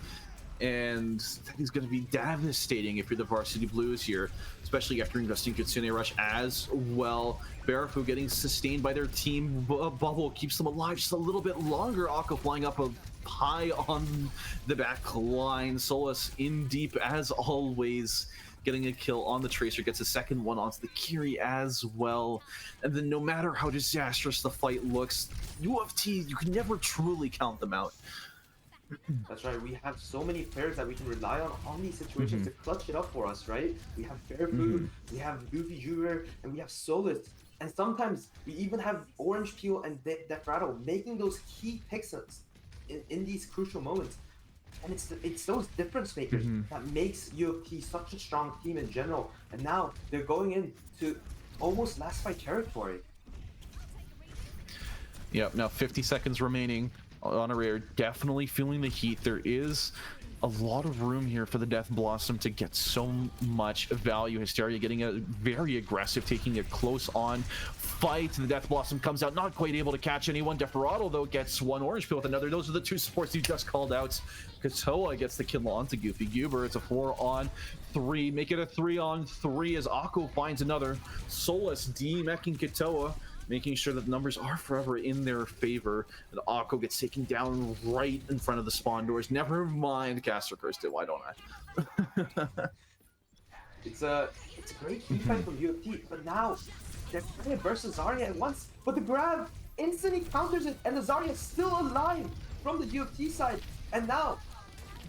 And that is going to be devastating if you're the Varsity Blues here, especially after investing Kitsune Rush as well. Barafu getting sustained by their team bubble keeps them alive just a little bit longer. Akko flying up high on the back line. Solus in deep as always, getting a kill on the Tracer, gets a second one onto the Kiri as well. And then no matter how disastrous the fight looks, UofT, you can never truly count them out. That's right. We have so many players that we can rely on these situations to clutch it up for us, right? We have Fairfood, we have Goofy Junior, and we have Solus. And sometimes we even have Orange Peel and Defrado making those key picks in these crucial moments. And it's those difference makers that makes UofT such a strong team in general. And now they're going into almost last fight territory. Yep, now 50 seconds remaining. Honore definitely feeling the heat. There is a lot of room here for the Death Blossom to get so much value. Hysteria getting a very aggressive, taking a close on fight. The Death Blossom comes out, not quite able to catch anyone. Desperado, though, gets one. Orange Peel with another. Those are the 2 supports you just called out. Katoa gets the kill onto Goofy Goober. It's a 4-on-3. Make it a 3-on-3 as Akko finds another. Solus demecking Katoa, making sure that the numbers are forever in their favor. And Akko gets taken down right in front of the spawn doors. Never mind, Caster cursed it. Why don't I? It's a great key fight from UofT, but now they're trying to burst the Zarya at once. But the grab instantly counters it, and the Zarya is still alive from the UofT side. And now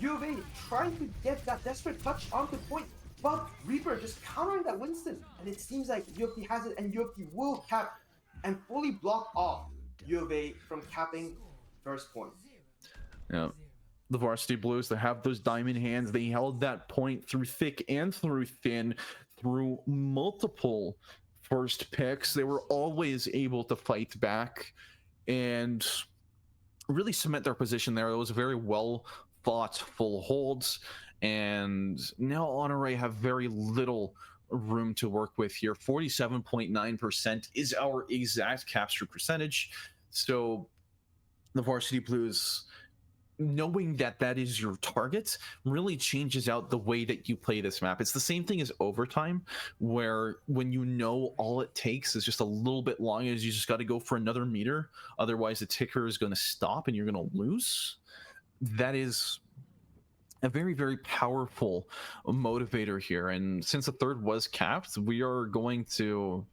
U of A trying to get that desperate touch onto point, but Reaper just countering that Winston. And it seems like UofT has it, and UofT will cap and fully block off U of A from capping first point. Yeah. The Varsity Blues, they have those diamond hands. They held that point through thick and through thin, through multiple first picks. They were always able to fight back and really cement their position there. It was very well fought full holds. And now Honore have very little room to work with here. 47.9% is our exact capture percentage. So the Varsity Blues, knowing that that is your target, really changes out the way that you play this map. It's the same thing as overtime, where when you know all it takes is just a little bit long, as you just got to go for another meter, otherwise the ticker is going to stop and you're going to lose. That is a very, very powerful motivator here. And since the third was capped, we're going to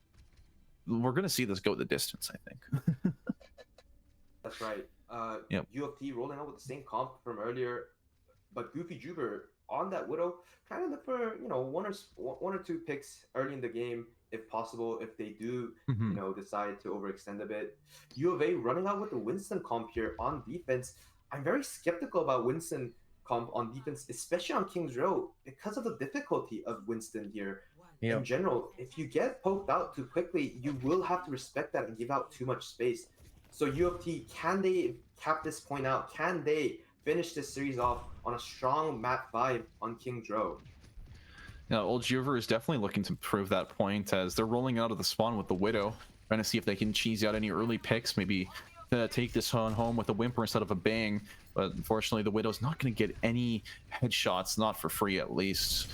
see this go the distance, I think. That's right. Yep. UofT rolling out with the same comp from earlier, but Goofy Juber on that Widow, trying to look for one or two picks early in the game if possible, if they do decide to overextend a bit. U of A running out with the Winston comp here on defense. I'm very skeptical about Winston comp on defense, especially on King's Row, because of the difficulty of Winston here. Yep. In general, if you get poked out too quickly, you will have to respect that and give out too much space. So UofT, can they cap this point out? Can they finish this series off on a strong map 5 on King's Row? Now, Old Juver is definitely looking to prove that point as they're rolling out of the spawn with the Widow, trying to see if they can cheese out any early picks, maybe take this one home with a whimper instead of a bang. But unfortunately, the Widow's not going to get any headshots, not for free at least.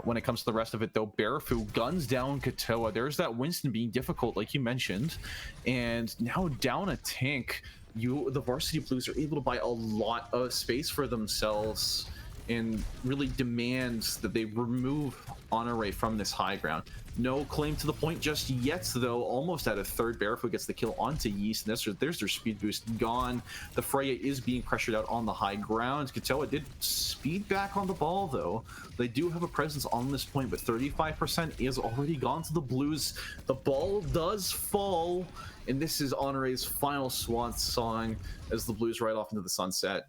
When it comes to the rest of it, though, Barafu guns down Katoa. There's that Winston being difficult, like you mentioned. And now down a tank, the Varsity Blues are able to buy a lot of space for themselves and really demands that they remove Honore from this high ground. No claim to the point just yet, though. Almost at a third. Barefoot gets the kill onto Yeast, and there's their speed boost gone. The Freya is being pressured out on the high ground. Katoa did speed back on the ball, though. They do have a presence on this point, but 35% is already gone to the Blues. The ball does fall, and this is Honore's final swan song as the Blues ride off into the sunset.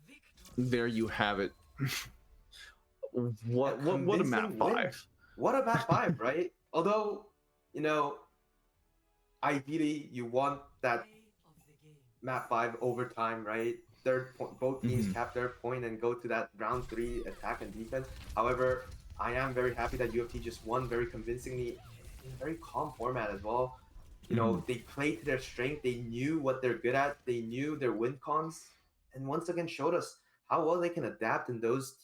There you have it. A What a map convincing win. 5. What a map 5, right? Although, you know, ideally you want that map 5 overtime, right? Third point, both teams Hmm. cap their point and go to that round 3 attack and defense. However, I am very happy that UofT just won very convincingly in a very calm format as well. You Hmm. know, they played to their strength. They knew what they're good at. They knew their win cons, and once again showed us how well they can adapt in those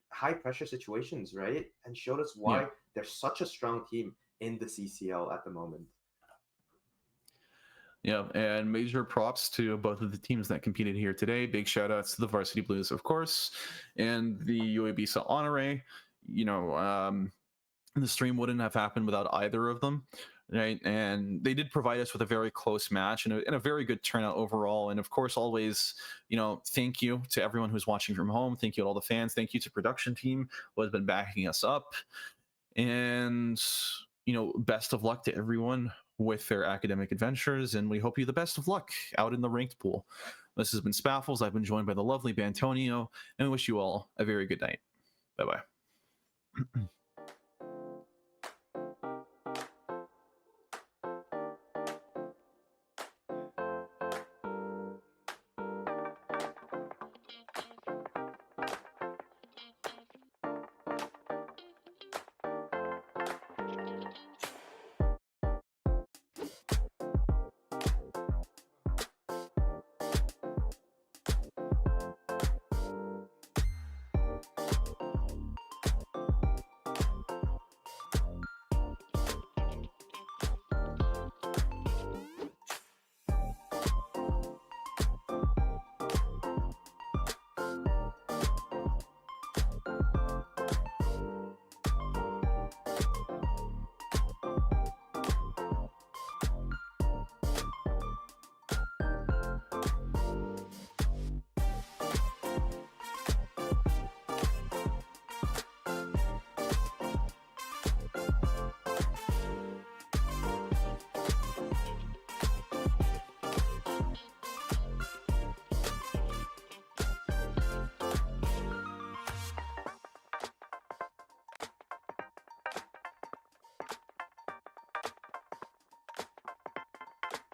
high pressure situations, right? And showed us Yeah. why they're such a strong team in the CCL at the moment. Yeah, and major props to both of the teams that competed here today. Big shout outs to the Varsity Blues, of course, and the UABSA Honore. You know, the stream wouldn't have happened without either of them, right? And they did provide us with a very close match and a very good turnout overall. And of course, always, thank you to everyone who's watching from home. Thank you to all the fans. Thank you to production team who has been backing us up. And best of luck to everyone with their academic adventures, and we hope you the best of luck out in the ranked pool. This has been Spaffles. I've been joined by the lovely Bantonio, and we wish you all a very good night. Bye bye.